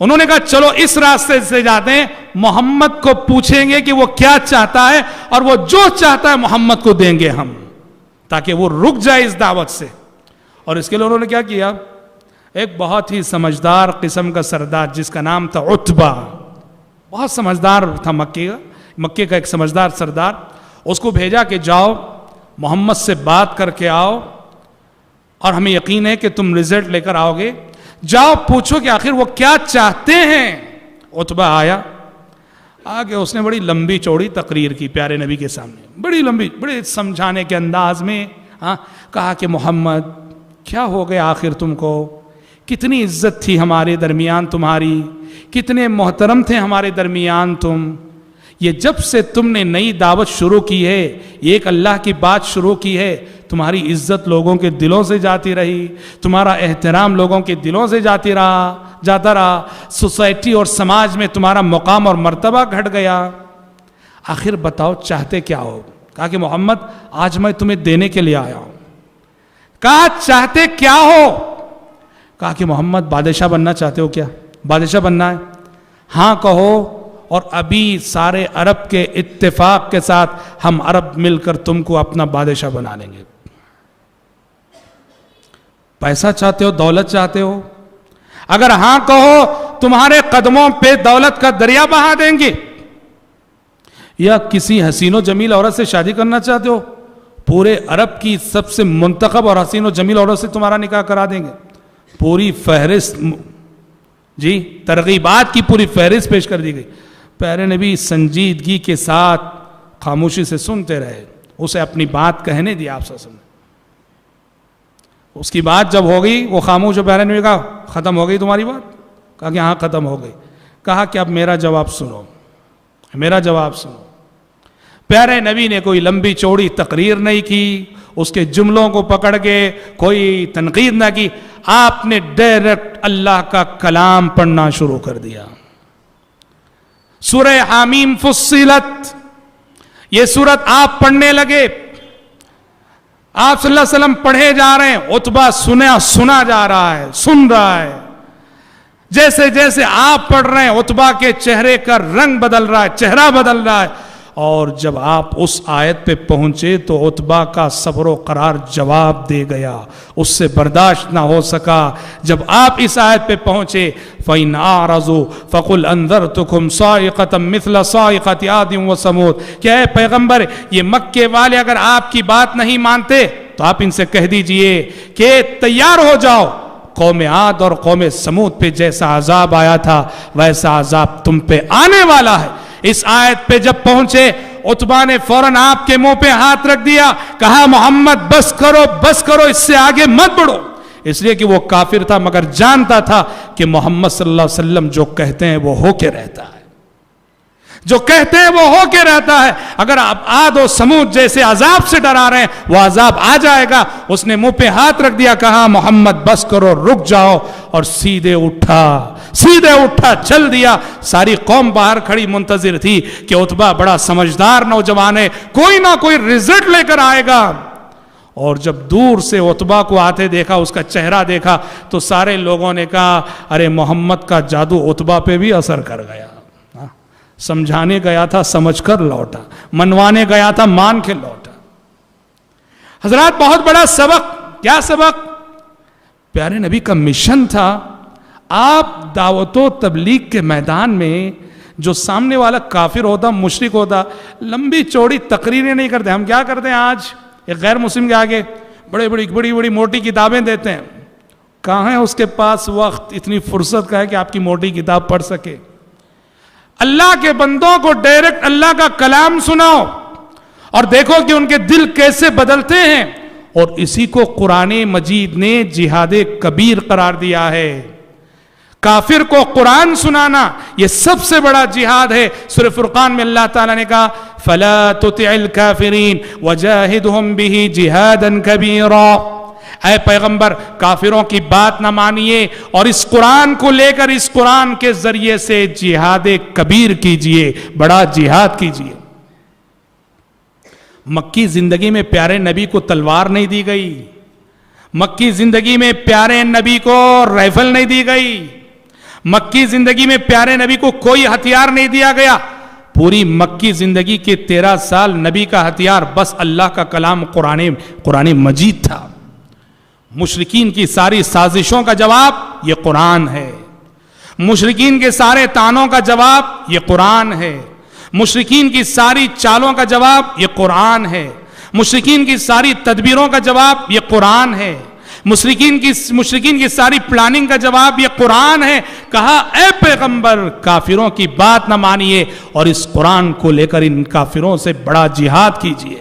انہوں نے کہا چلو اس راستے سے جاتے ہیں، محمد کو پوچھیں گے کہ وہ کیا چاہتا ہے، اور وہ جو چاہتا ہے محمد کو دیں گے ہم، تاکہ وہ رک جائے اس دعوت سے۔ اور اس کے لیے انہوں نے کیا کیا؟ ایک بہت ہی سمجھدار قسم کا سردار جس کا نام تھا عتبہ، بہت سمجھدار تھا، مکے کا ایک سمجھدار سردار، اس کو بھیجا کہ جاؤ محمد سے بات کر کے آؤ، اور ہمیں یقین ہے کہ تم رزلٹ لے کر آؤ گے، جاؤ پوچھو کہ آخر وہ کیا چاہتے ہیں۔ عتبہ آیا، آگے اس نے بڑی لمبی چوڑی تقریر کی پیارے نبی کے سامنے، بڑی لمبی، بڑے سمجھانے کے انداز میں کہا کہ محمد کیا ہو گیا آخر تم کو، کتنی عزت تھی ہمارے درمیان تمہاری، کتنے محترم تھے ہمارے درمیان تم. یہ جب سے تم نے نئی دعوت شروع کی ہے, ایک اللہ کی بات شروع کی ہے, تمہاری عزت لوگوں کے دلوں سے جاتی رہی, تمہارا احترام لوگوں کے دلوں سے جاتا رہا, سوسائٹی اور سماج میں تمہارا مقام اور مرتبہ گھٹ گیا. آخر بتاؤ چاہتے کیا ہو؟ کہا کہ محمد آج میں تمہیں دینے کے لیے آیا ہوں. کہا چاہتے کیا ہو؟ کہا کہ محمد بادشاہ بننا چاہتے ہو کیا؟ بادشاہ بننا ہے؟ ہاں کہو, اور ابھی سارے عرب کے اتفاق کے ساتھ ہم عرب مل کر تم کو اپنا بادشاہ بنا لیں گے. پیسہ چاہتے ہو, دولت چاہتے ہو؟ اگر ہاں کہو تمہارے قدموں پہ دولت کا دریا بہا دیں گے. یا کسی حسین و جمیل عورت سے شادی کرنا چاہتے ہو؟ پورے عرب کی سب سے منتخب اور حسین و جمیل عورت سے تمہارا نکاح کرا دیں گے. پوری فہرست, جی ترغیبات کی پوری فہرست پیش کر دی گئی. پیارے نبی سنجیدگی کے ساتھ خاموشی سے سنتے رہے, اسے اپنی بات کہنے دی آپ صلی اللہ علیہ وسلم. اس کی بات جب ہو گئی وہ خاموش ہو. پیارے نبی کہا ختم ہو گئی تمہاری بات؟ کہا کہ ہاں ختم ہو گئی. کہا کہ اب میرا جواب سنو, میرا جواب سنو. پیارے نبی نے کوئی لمبی چوڑی تقریر نہیں کی, اس کے جملوں کو پکڑ کے کوئی تنقید نہ کی. آپ نے ڈائریکٹ اللہ کا کلام پڑھنا شروع کر دیا. سورہ حامیم فصلت, یہ سورت آپ پڑھنے لگے. آپ صلی اللہ علیہ وسلم پڑھے جا رہے ہیں, عتبہ سنا جا رہا ہے, سن رہا ہے. جیسے جیسے آپ پڑھ رہے ہیں عتبہ کے چہرے کا رنگ بدل رہا ہے, چہرہ بدل رہا ہے. اور جب آپ اس آیت پہ پہنچے تو عتبہ کا صبر و قرار جواب دے گیا, اس سے برداشت نہ ہو سکا. جب آپ اس آیت پہ پہنچے فَإِنْ أَعْرَضُوا فَقُلْ أَنذَرْتُكُمْ صَاعِقَةً مِثْلَ صَاعِقَةِ عَادٍ وَثَمُودَ, کہ اے پیغمبر یہ مکے والے اگر آپ کی بات نہیں مانتے تو آپ ان سے کہہ دیجئے کہ تیار ہو جاؤ, قوم عاد اور قوم سمود پہ جیسا عذاب آیا تھا ویسا عذاب تم پہ آنے والا ہے. اس آیت پہ جب پہنچے عتبہ نے فوراً آپ کے منہ پہ ہاتھ رکھ دیا, کہا محمد بس کرو بس کرو, اس سے آگے مت بڑھو. اس لیے کہ وہ کافر تھا مگر جانتا تھا کہ محمد صلی اللہ علیہ وسلم جو کہتے ہیں وہ ہو کے رہتا ہے, جو کہتے ہیں وہ ہو کے رہتا ہے. اگر آپ عاد و سمود جیسے عذاب سے ڈرا رہے ہیں وہ عذاب آ جائے گا. اس نے منہ پہ ہاتھ رکھ دیا, کہا محمد بس کرو, رک جاؤ, اور سیدھے اٹھا چل دیا. ساری قوم باہر کھڑی منتظر تھی کہ عتبہ بڑا سمجھدار نوجوان ہے, کوئی نہ کوئی رزلٹ لے کر آئے گا. اور جب دور سے عتبہ کو آتے دیکھا, اس کا چہرہ دیکھا, تو سارے لوگوں نے کہا ارے محمد کا جادو عتبہ پہ بھی اثر کر گیا. سمجھانے گیا تھا سمجھ کر لوٹا, منوانے گیا تھا مان کے لوٹا. حضرات بہت بڑا سبق. کیا سبق؟ پیارے نبی کا مشن تھا. آپ دعوت و تبلیغ کے میدان میں جو سامنے والا کافر ہوتا, مشرک ہوتا, لمبی چوڑی تقریریں نہیں کرتے. ہم کیا کرتے ہیں آج ایک غیر مسلم کے آگے بڑی موٹی کتابیں دیتے ہیں. کہاں ہے اس کے پاس وقت, اتنی فرصت کا ہے کہ آپ کی موٹی کتاب پڑھ سکے. اللہ کے بندوں کو ڈائریکٹ اللہ کا کلام سناؤ اور دیکھو کہ ان کے دل کیسے بدلتے ہیں. اور اسی کو قرآن مجید نے جہاد کبیر قرار دیا ہے. کافر کو قرآن سنانا یہ سب سے بڑا جہاد ہے. سورہ فرقان میں اللہ تعالیٰ نے کہا فَلَا تُطِعِ الْكَافِرِينَ وَجَاهِدْهُمْ بِهِ جِهَادًا كَبِيرًا. اے پیغمبر کافروں کی بات نہ مانیے اور اس قرآن کو لے کر اس قرآن کے ذریعے سے جہاد کبیر کیجئے, بڑا جہاد کیجئے. مکی زندگی میں پیارے نبی کو تلوار نہیں دی گئی, مکی زندگی میں پیارے نبی کو رائفل نہیں دی گئی, مکی زندگی میں پیارے نبی کو کوئی ہتھیار نہیں دیا گیا. پوری مکی زندگی کے 13 سال نبی کا ہتھیار بس اللہ کا کلام قرآن مجید تھا. مشرکین کی ساری سازشوں کا جواب یہ قرآن ہے, مشرکین کے سارے تانوں کا جواب یہ قرآن ہے, مشرکین کی ساری چالوں کا جواب یہ قرآن ہے, مشرکین کی ساری تدبیروں کا جواب یہ قرآن ہے, مشرکین کی ساری پلاننگ کا جواب یہ قرآن ہے. کہا اے پیغمبر کافروں کی بات نہ مانیے اور اس قرآن کو لے کر ان کافروں سے بڑا جہاد کیجئے.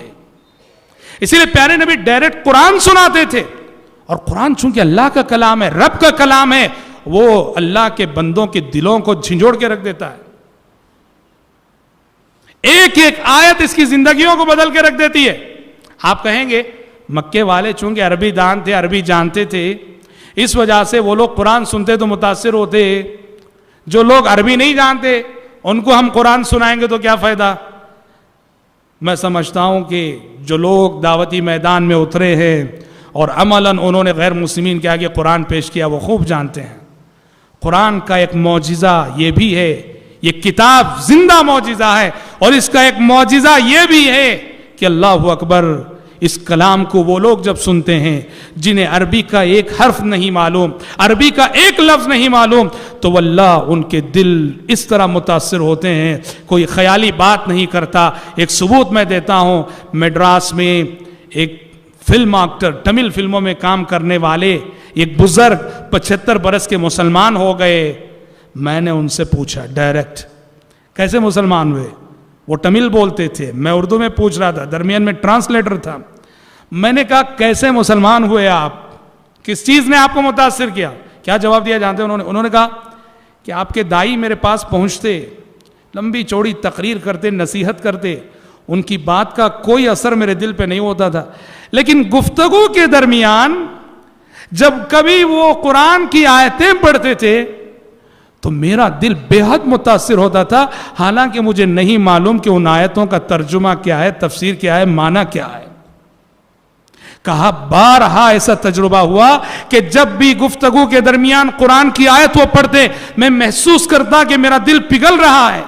اسی لیے پیارے نبی ڈائریکٹ قرآن سناتے تھے. اور قرآن چونکہ اللہ کا کلام ہے, رب کا کلام ہے, وہ اللہ کے بندوں کے دلوں کو جھنجھوڑ کے رکھ دیتا ہے. ایک ایک آیت اس کی زندگیوں کو بدل کے رکھ دیتی ہے. آپ کہیں گے مکے والے چونکہ عربی دان تھے, عربی جانتے تھے, اس وجہ سے وہ لوگ قرآن سنتے تو متاثر ہوتے. جو لوگ عربی نہیں جانتے ان کو ہم قرآن سنائیں گے تو کیا فائدہ؟ میں سمجھتا ہوں کہ جو لوگ دعوتی میدان میں اترے ہیں اور عملاً انہوں نے غیر مسلمین کے آگے قرآن پیش کیا, وہ خوب جانتے ہیں قرآن کا ایک معجزہ یہ بھی ہے, یہ کتاب زندہ معجزہ ہے, اور اس کا ایک معجزہ یہ بھی ہے کہ اللہ اکبر, اس کلام کو وہ لوگ جب سنتے ہیں جنہیں عربی کا ایک حرف نہیں معلوم, عربی کا ایک لفظ نہیں معلوم, تو واللہ ان کے دل اس طرح متاثر ہوتے ہیں, کوئی خیالی بات نہیں کرتا. ایک ثبوت میں دیتا ہوں, میڈراس میں ایک فلم ایکٹر, تمل فلموں میں کام کرنے والے ایک بزرگ 75 برس کے مسلمان ہو گئے. میں نے ان سے پوچھا ڈائریکٹ کیسے مسلمان ہوئے؟ وہ تمل بولتے تھے, میں اردو میں پوچھ رہا تھا, درمیان میں ٹرانسلیٹر تھا. میں نے کہا کیسے مسلمان ہوئے آپ, کس چیز نے آپ کو متاثر کیا؟ کیا جواب دیا جانتے ہیں انہوں نے کہا کہ آپ کے دائی میرے پاس پہنچتے, لمبی چوڑی تقریر کرتے, نصیحت کرتے, ان کی بات کا کوئی اثر میرے دل پہ نہیں ہوتا تھا, لیکن گفتگو کے درمیان جب کبھی وہ قرآن کی آیتیں پڑھتے تھے تو میرا دل بے حد متاثر ہوتا تھا, حالانکہ مجھے نہیں معلوم کہ ان آیتوں کا ترجمہ کیا ہے, تفسیر کیا ہے, معنی کیا ہے. کہا بارہا ایسا تجربہ ہوا کہ جب بھی گفتگو کے درمیان قرآن کی آیت وہ پڑھتے, میں محسوس کرتا کہ میرا دل پگھل رہا ہے.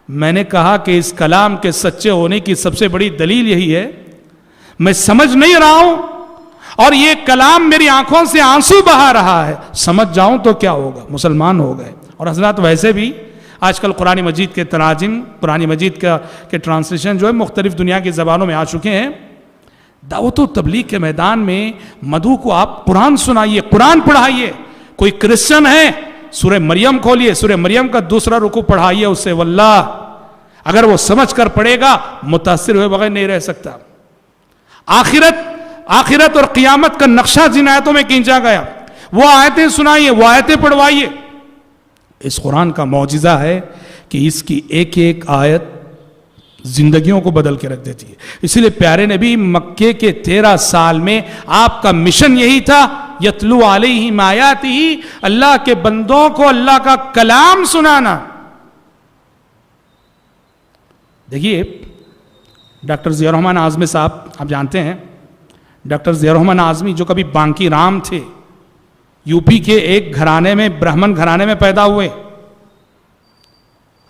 میں نے کہا کہ اس کلام کے سچے ہونے کی سب سے بڑی دلیل یہی ہے, میں سمجھ نہیں رہا ہوں اور یہ کلام میری آنکھوں سے آنسو بہا رہا ہے, سمجھ جاؤں تو کیا ہوگا, مسلمان ہو گئے. اور حضرات ویسے بھی آج کل قرآن مجید کے تراجم, قرآن مجید کے ٹرانسلیشن جو ہے مختلف دنیا کی زبانوں میں آ چکے ہیں. دعوت و تبلیغ کے میدان میں مدعو کو آپ قرآن سنائیے, قرآن پڑھائیے. کوئی کرسچن ہے, سورہ مریم کھولیے, سورہ مریم کا دوسرا رکوع پڑھائیے اسے, واللہ اگر وہ سمجھ کر پڑھے گا متاثر ہوئے بغیر نہیں رہ سکتا. آخرت اور قیامت کا نقشہ جن آیتوں میں کھینچا گیا, وہ آیتیں سنائیے, وہ آیتیں پڑھوائیے. اس قرآن کا معجزہ ہے کہ اس کی ایک ایک آیت زندگیوں کو بدل کے رکھ دیتی ہے. اسی لیے پیارے نبی مکے کے 13 سال میں آپ کا مشن یہی تھا, یتلو علیہم آیاتہ, اللہ کے بندوں کو اللہ کا کلام سنانا. دیکھیے ڈاکٹر ضیاء الرحمن اعظمی صاحب, آپ جانتے ہیں ڈاکٹر ضیاء الرحمن اعظمی جو کبھی بانکی رام تھے, یو پی کے ایک گھرانے میں, برہمن گھرانے میں پیدا ہوئے.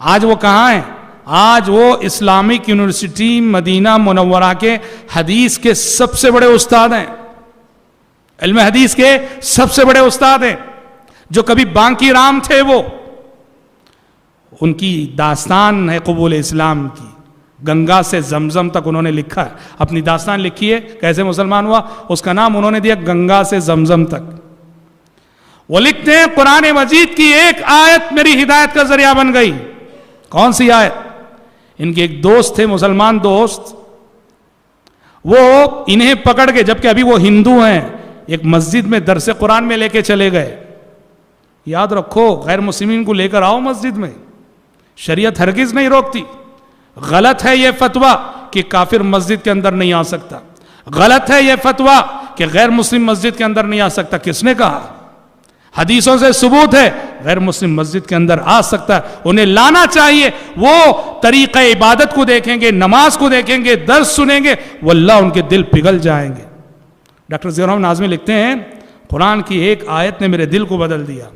آج وہ کہاں ہیں؟ آج وہ اسلامک یونیورسٹی مدینہ منورہ کے حدیث کے سب سے بڑے استاد ہیں, علم حدیث کے سب سے بڑے استاد ہیں. جو کبھی بانکی رام تھے, وہ ان کی داستان ہے قبول اسلام کی, گنگا سے زمزم تک انہوں نے لکھا ہے, اپنی داستان لکھی ہے کیسے مسلمان ہوا, اس کا نام انہوں نے دیا گنگا سے زمزم تک. وہ لکھتے ہیں قرآن مجید کی ایک آیت میری ہدایت کا ذریعہ بن گئی. کون سی آیت؟ ان کے ایک دوست تھے, مسلمان دوست, وہ انہیں پکڑ کے, جبکہ ابھی وہ ہندو ہیں, ایک مسجد میں درس قرآن میں لے کے چلے گئے. یاد رکھو غیر مسلمین کو لے کر آؤ مسجد میں, شریعت ہرگز نہیں روکتی. غلط ہے یہ فتویٰ کہ کافر مسجد کے اندر نہیں آ سکتا, غلط ہے یہ فتویٰ کہ غیر مسلم مسجد کے اندر نہیں آ سکتا. کس نے کہا؟ حدیثوں سے ثبوت ہے غیر مسلم مسجد کے اندر آ سکتا ہے, انہیں لانا چاہیے. وہ طریقہ عبادت کو دیکھیں گے, نماز کو دیکھیں گے, درس سنیں گے, واللہ ان کے دل پگھل جائیں گے. ڈاکٹر ضیاء الرحمن اعظمی لکھتے ہیں قرآن کی ایک آیت نے میرے دل کو بدل دیا.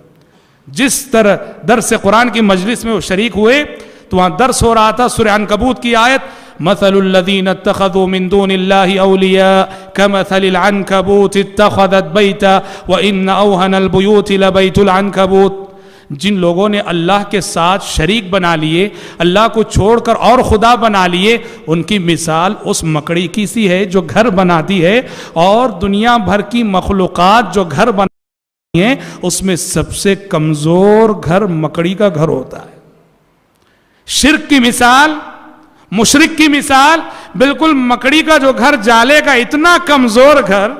جس طرح درس قرآن کی مجلس میں وہ شریک ہوئے تو وہاں درس ہو رہا تھا سورہ عنکبوت کی آیت, مثل الذین اتخذوا من دون اللہ اولیاء کمثل العنکبوت اتخذت بیتا وان اوہن البیوت لبیت العنکبوت. جن لوگوں نے اللہ کے ساتھ شریک بنا لیے, اللہ کو چھوڑ کر اور خدا بنا لیے, ان کی مثال اس مکڑی کی سی ہے جو گھر بناتی ہے, اور دنیا بھر کی مخلوقات جو گھر بناتی ہیں اس میں سب سے کمزور گھر مکڑی کا گھر ہوتا ہے. شرک کی مثال, مشرک کی مثال, بالکل مکڑی کا جو گھر, جالے کا اتنا کمزور گھر,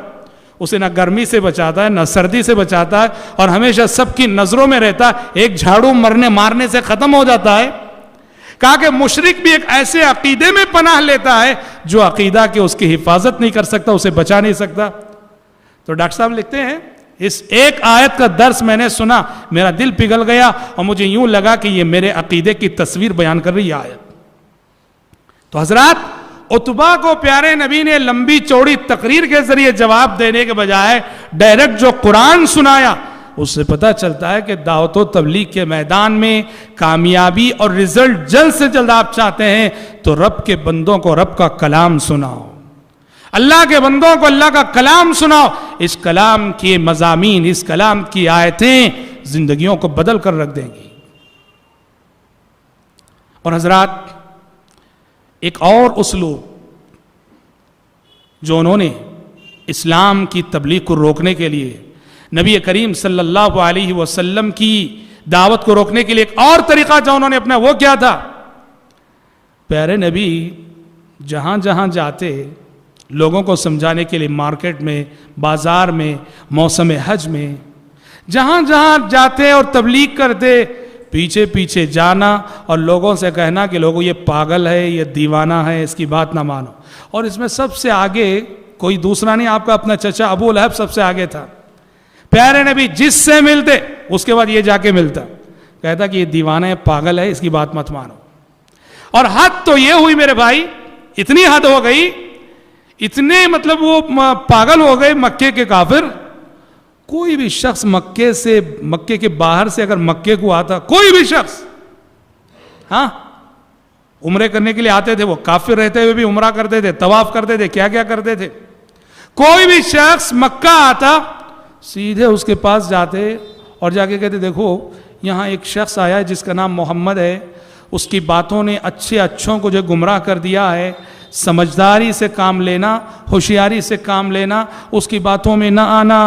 اسے نہ گرمی سے بچاتا ہے، نہ سردی سے بچاتا ہے، اور ہمیشہ سب کی نظروں میں رہتا ہے، ایک جھاڑو مارنے سے ختم ہو جاتا ہے۔ کہا کہ مشرک بھی ایک ایسے عقیدے میں پناہ لیتا ہے جو عقیدہ کہ اس کی حفاظت نہیں کر سکتا، اسے بچا نہیں سکتا۔ تو ڈاکٹر صاحب لکھتے ہیں اس ایک آیت کا درس میں نے سنا، میرا دل پگھل گیا اور مجھے یوں لگا کہ یہ میرے عقیدے کی تصویر بیان کر رہی ہے آیت۔ تو حضرات، عتبہ کو پیارے نبی نے لمبی چوڑی تقریر کے ذریعے جواب دینے کے بجائے ڈائریکٹ جو قرآن سنایا، اس سے پتہ چلتا ہے کہ دعوت و تبلیغ کے میدان میں کامیابی اور رزلٹ جلد سے جلد آپ چاہتے ہیں تو رب کے بندوں کو رب کا کلام سناؤ، اللہ کے بندوں کو اللہ کا کلام سناؤ۔ اس کلام کے مضامین، اس کلام کی آیتیں زندگیوں کو بدل کر رکھ دیں گی۔ اور حضرات، ایک اور اسلوب جو انہوں نے اسلام کی تبلیغ کو روکنے کے لیے، نبی کریم صلی اللہ علیہ وسلم کی دعوت کو روکنے کے لیے ایک اور طریقہ جو انہوں نے اپنا، وہ کیا تھا؟ پیارے نبی جہاں جہاں جاتے لوگوں کو سمجھانے کے لیے، مارکیٹ میں، بازار میں، موسم حج میں، جہاں جہاں جاتے اور تبلیغ کرتے، پیچھے پیچھے جانا اور لوگوں سے کہنا کہ لوگوں یہ پاگل ہے، یہ دیوانہ ہے، اس کی بات نہ مانو۔ اور اس میں سب سے آگے کوئی دوسرا نہیں، آپ کا اپنا چچا ابو لہب سب سے آگے تھا۔ پیارے نبی جس سے ملتے اس کے بعد یہ جا کے ملتا، کہتا کہ یہ دیوانہ ہے، پاگل ہے، اس کی بات مت مانو۔ اور حد تو یہ ہوئی میرے بھائی، اتنی حد ہو گئی، اتنے مطلب وہ پاگل ہو گئے مکے کے کافر۔ کوئی بھی شخص مکے کے باہر سے اگر مکے کو آتا، کوئی بھی شخص، ہاں عمرے کرنے کے لیے آتے تھے، وہ کافر رہتے ہوئے بھی عمرہ کرتے تھے، طواف کرتے تھے، کیا کیا کرتے تھے۔ کوئی بھی شخص مکہ آتا، سیدھے اس کے پاس جاتے اور جا کے کہتے دیکھو یہاں ایک شخص آیا ہے جس کا نام محمد ہے، اس کی باتوں نے اچھوں کو جو گمراہ کر دیا ہے، سمجھداری سے کام لینا، ہوشیاری سے کام لینا، اس کی باتوں میں نہ آنا۔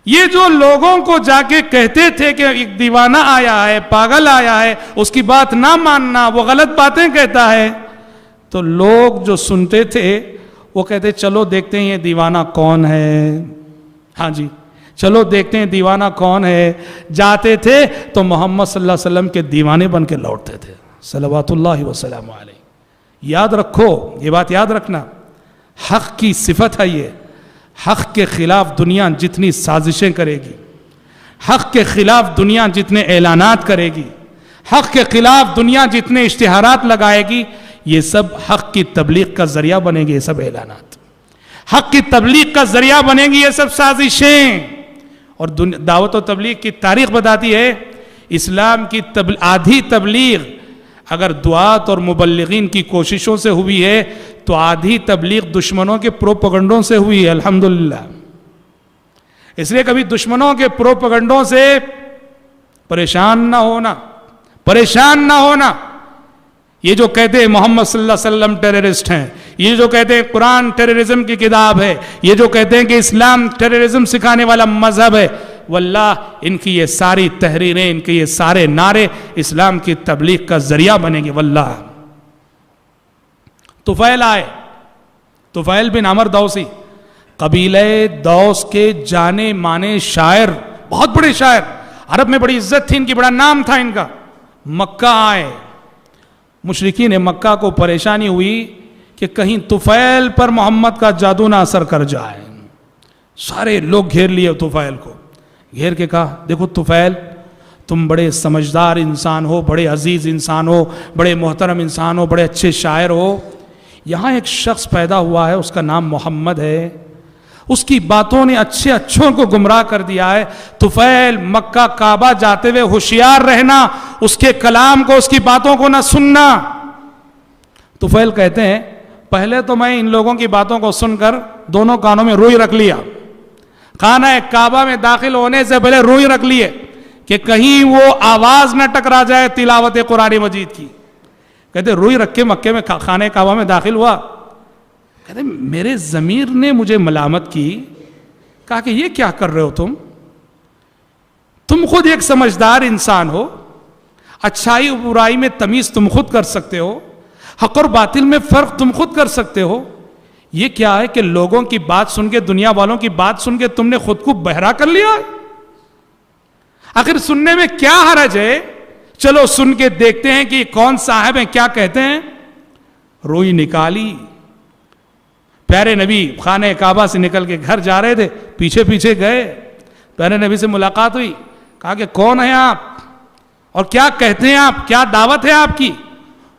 یہ جو لوگوں کو جا کے کہتے تھے کہ ایک دیوانہ آیا ہے، پاگل آیا ہے، اس کی بات نہ ماننا، وہ غلط باتیں کہتا ہے، تو لوگ جو سنتے تھے وہ کہتے چلو دیکھتے ہیں یہ دیوانہ کون ہے، ہاں جی چلو دیکھتے ہیں دیوانہ کون ہے۔ جاتے تھے تو محمد صلی اللہ علیہ وسلم کے دیوانے بن کے لوٹتے تھے، صلوات اللہ وسلم علیہ۔ یاد رکھو، یہ بات یاد رکھنا، حق کی صفت ہے یہ۔ حق کے خلاف دنیا جتنی سازشیں کرے گی، حق کے خلاف دنیا جتنے اعلانات کرے گی، حق کے خلاف دنیا جتنے اشتہارات لگائے گی، یہ سب حق کی تبلیغ کا ذریعہ بنے گی۔ یہ سب اعلانات حق کی تبلیغ کا ذریعہ بنے گی، یہ سب سازشیں۔ اور دعوت و تبلیغ کی تاریخ بتاتی ہے، اسلام کی آدھی تبلیغ اگر دعات اور مبلغین کی کوششوں سے ہوئی ہے تو آدھی تبلیغ دشمنوں کے پروپیگنڈوں سے ہوئی ہے، الحمدللہ۔ اس لیے کبھی دشمنوں کے پروپیگنڈوں سے پریشان نہ ہونا۔ یہ جو کہتے ہیں محمد صلی اللہ علیہ وسلم ٹیررسٹ ہیں، یہ جو کہتے ہیں قرآن ٹیررزم کی کتاب ہے، یہ جو کہتے ہیں کہ اسلام ٹیررزم سکھانے والا مذہب ہے، واللہ ان کی یہ ساری تحریریں، ان کے یہ سارے نعرے اسلام کی تبلیغ کا ذریعہ بنیں گے، واللہ۔ طفیل آئے، طفیل بن عمر دوسی، قبیلہ دوس کے جانے مانے شاعر، بہت بڑے شاعر، عرب میں بڑی عزت تھی ان کی، بڑا نام تھا ان کا۔ مکہ آئے، مشرکین مکہ کو پریشانی ہوئی کہ کہیں طفیل پر محمد کا جادو نہ اثر کر جائے۔ سارے لوگ گھیر لیے طفیل کو، گھیر کے کہا دیکھو طفیل، تم بڑے سمجھدار انسان ہو، بڑے عزیز انسان ہو، بڑے محترم انسان ہو، بڑے اچھے شاعر ہو، یہاں ایک شخص پیدا ہوا ہے، اس کا نام محمد ہے، اس کی باتوں نے اچھوں کو گمراہ کر دیا ہے۔ طفیل، مکہ کعبہ جاتے ہوئے ہوشیار رہنا، اس کے کلام کو، اس کی باتوں کو نہ سننا۔ طفیل کہتے ہیں پہلے تو میں ان لوگوں کی باتوں کو سن کر دونوں کانوں میں روئی رکھ لیا، خانہ کعبہ میں داخل ہونے سے پہلے روئی رکھ لیے کہ کہیں وہ آواز نہ ٹکرا جائے تلاوت قرآن مجید کی۔ کہتے روئی رکھ کے مکے میں خانہ کعبہ میں داخل ہوا، کہتے میرے ضمیر نے مجھے ملامت کی، کہا کہ یہ کیا کر رہے ہو تم خود ایک سمجھدار انسان ہو، اچھائی و برائی میں تمیز تم خود کر سکتے ہو، حق اور باطل میں فرق تم خود کر سکتے ہو، یہ کیا ہے کہ لوگوں کی بات سن کے، دنیا والوں کی بات سن کے تم نے خود کو بہرا کر لیا؟ آخر سننے میں کیا حرج ہے؟ چلو سن کے دیکھتے ہیں کہ کون صاحب ہیں، کیا کہتے ہیں۔ روئی نکالی، پیارے نبی خانہ کعبہ سے نکل کے گھر جا رہے تھے، پیچھے پیچھے گئے، پیارے نبی سے ملاقات ہوئی، کہا کہ کون ہیں آپ اور کیا کہتے ہیں آپ، کیا دعوت ہے آپ کی؟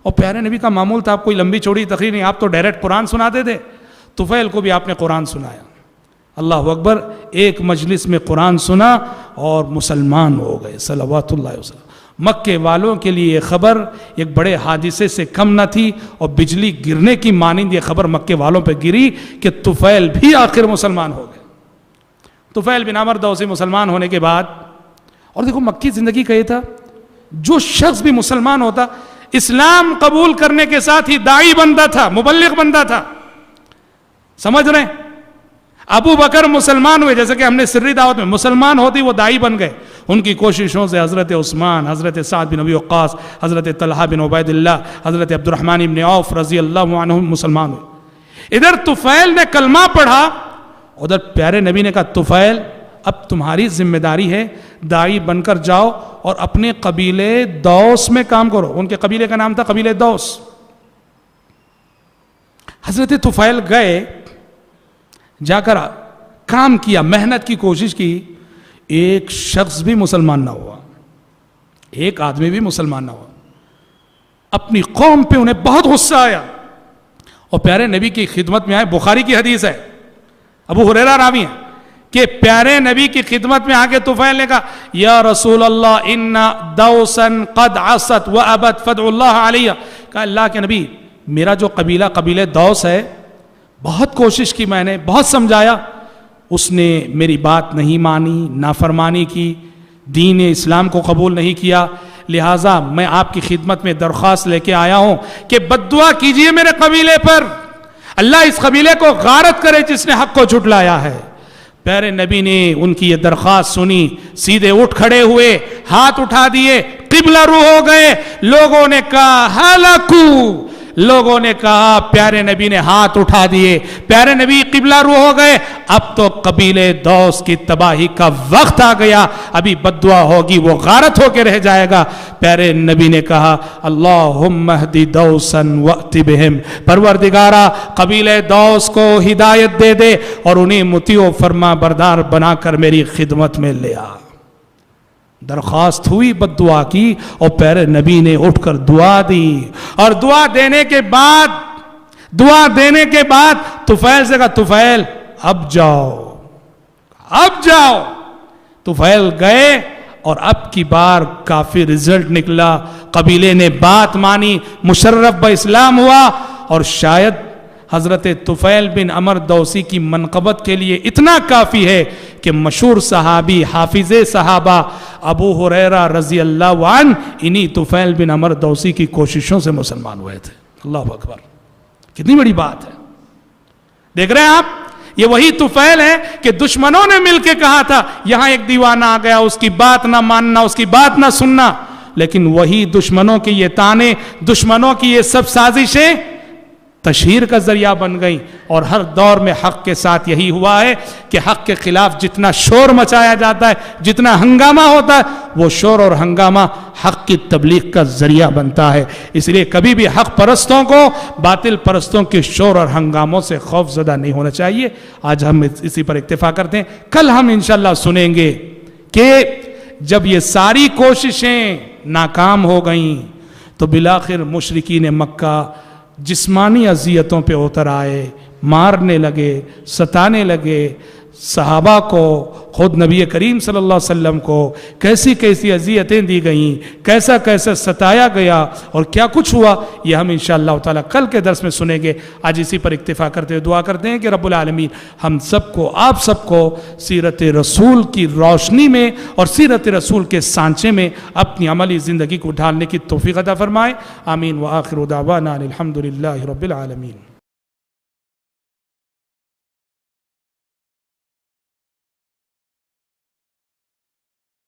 اور پیارے نبی کا معمول تھا، آپ کوئی لمبی چوڑی تقریر نہیں، آپ تو ڈائریکٹ قرآن سناتے تھے۔ طفیل کو بھی آپ نے قرآن سنایا، اللہ اکبر، ایک مجلس میں قرآن سنا اور مسلمان ہو گئے، صلوات اللہ وسلم۔ مکے والوں کے لیے یہ خبر ایک بڑے حادثے سے کم نہ تھی، اور بجلی گرنے کی مانند یہ خبر مکے والوں پہ گری کہ طفیل بھی آخر مسلمان ہو گئے۔ طفیل بن عمر دوسی مسلمان ہونے کے بعد، اور دیکھو مکی زندگی کا یہ تھا، جو شخص بھی مسلمان ہوتا اسلام قبول کرنے کے ساتھ ہی داعی بنتا تھا، مبلغ بنتا تھا، سمجھ رہے ہیں؟ ابو بکر مسلمان ہوئے، جیسے کہ ہم نے سری دعوت میں مسلمان ہوتی وہ داعی بن گئے، ان کی کوششوں سے حضرت عثمان، حضرت سعد بن ابی وقاص، حضرت طلحہ بن عبید اللہ، حضرت عبد الرحمن بن عوف رضی اللہ عنہم مسلمان ہوئے۔ ادھر طفیل نے کلمہ پڑھا، ادھر پیارے نبی نے کہا طفیل اب تمہاری ذمہ داری ہے، داعی بن کر جاؤ اور اپنے قبیلے دوس میں کام کرو۔ ان کے قبیلے کا نام تھا قبیلے دوس۔ حضرت طفیل گئے، جا کر کام کیا، محنت کی کوشش کی، ایک شخص بھی مسلمان نہ ہوا، ایک آدمی بھی مسلمان نہ ہوا۔ اپنی قوم پہ انہیں بہت غصہ آیا اور پیارے نبی کی خدمت میں آئے۔ بخاری کی حدیث ہے، ابو ہریرہ راوی ہیں کہ پیارے نبی کی خدمت میں آ کے طفیل نے کہا یا رسول اللہ ان دوسا قد عصت وابت فادعوا اللہ علیہ، کہا اللہ کے نبی میرا جو قبیلہ دوس ہے، بہت کوشش کی میں نے، بہت سمجھایا، اس نے میری بات نہیں مانی، نافرمانی کی، دین اسلام کو قبول نہیں کیا، لہٰذا میں آپ کی خدمت میں درخواست لے کے آیا ہوں کہ بد دعا کیجئے میرے قبیلے پر، اللہ اس قبیلے کو غارت کرے جس نے حق کو جھٹلایا ہے۔ پیارے نبی نے ان کی یہ درخواست سنی، سیدھے اٹھ کھڑے ہوئے، ہاتھ اٹھا دیے، قبلہ رو ہو گئے۔ لوگوں نے کہا ہلاکو، لوگوں نے کہا پیارے نبی نے ہاتھ اٹھا دیے، پیارے نبی قبلہ رو ہو گئے، اب تو قبیلے دوس کی تباہی کا وقت آ گیا، ابھی بد دعا ہوگی وہ غارت ہو کے رہ جائے گا۔ پیارے نبی نے کہا اللہم اہدی دوسا وأت بہم، پروردگارا قبیلے دوس کو ہدایت دے دے اور انہیں مطیع و فرما بردار بنا کر میری خدمت میں لے آ۔ درخواست ہوئی، بد دعا کی، اور پیارے نبی نے اٹھ کر دعا دی، اور دعا دینے کے بعد طفیل سے کہا طفیل اب جاؤ۔ طفیل گئے اور اب کی بار کافی رزلٹ نکلا، قبیلے نے بات مانی، مشرف با اسلام ہوا، اور شاید حضرت طفیل بن عمر دوسی کی منقبت کے لیے اتنا کافی ہے کہ مشہور صحابی، حافظ صحابہ ابو ہریرہ رضی اللہ عنہ انہی طفیل بن عمر دوسی کی کوششوں سے مسلمان ہوئے تھے۔ اللہ اکبر، کتنی بڑی بات ہے۔ دیکھ رہے ہیں آپ، یہ وہی طفیل ہے کہ دشمنوں نے مل کے کہا تھا یہاں ایک دیوانہ آ گیا، اس کی بات نہ ماننا، اس کی بات نہ سننا، لیکن وہی دشمنوں کے یہ تانے، دشمنوں کی یہ سب سازشیں تشہیر کا ذریعہ بن گئیں، اور ہر دور میں حق کے ساتھ یہی ہوا ہے کہ حق کے خلاف جتنا شور مچایا جاتا ہے، جتنا ہنگامہ ہوتا ہے، وہ شور اور ہنگامہ حق کی تبلیغ کا ذریعہ بنتا ہے۔ اس لیے کبھی بھی حق پرستوں کو باطل پرستوں کے شور اور ہنگاموں سے خوف زدہ نہیں ہونا چاہیے۔ آج ہم اسی پر اکتفا کرتے ہیں، کل ہم انشاءاللہ سنیں گے کہ جب یہ ساری کوششیں ناکام ہو گئیں تو بالآخر مشرکین مکہ جسمانی اذیتوں پہ اتر آئے، مارنے لگے، ستانے لگے صحابہ کو، خود نبی کریم صلی اللہ علیہ وسلم کو کیسی کیسی اذیتیں دی گئیں، کیسا کیسا ستایا گیا اور کیا کچھ ہوا، یہ ہم انشاءاللہ تعالی کل کے درس میں سنیں گے۔ آج اسی پر اکتفا کرتے ہوئے دعا کرتے ہیں کہ رب العالمین ہم سب کو، آپ سب کو سیرت رسول کی روشنی میں اور سیرت رسول کے سانچے میں اپنی عملی زندگی کو ڈھالنے کی توفیق عطا فرمائے۔ آمین۔ وآخر دعوانا الحمدللہ رب العالمین۔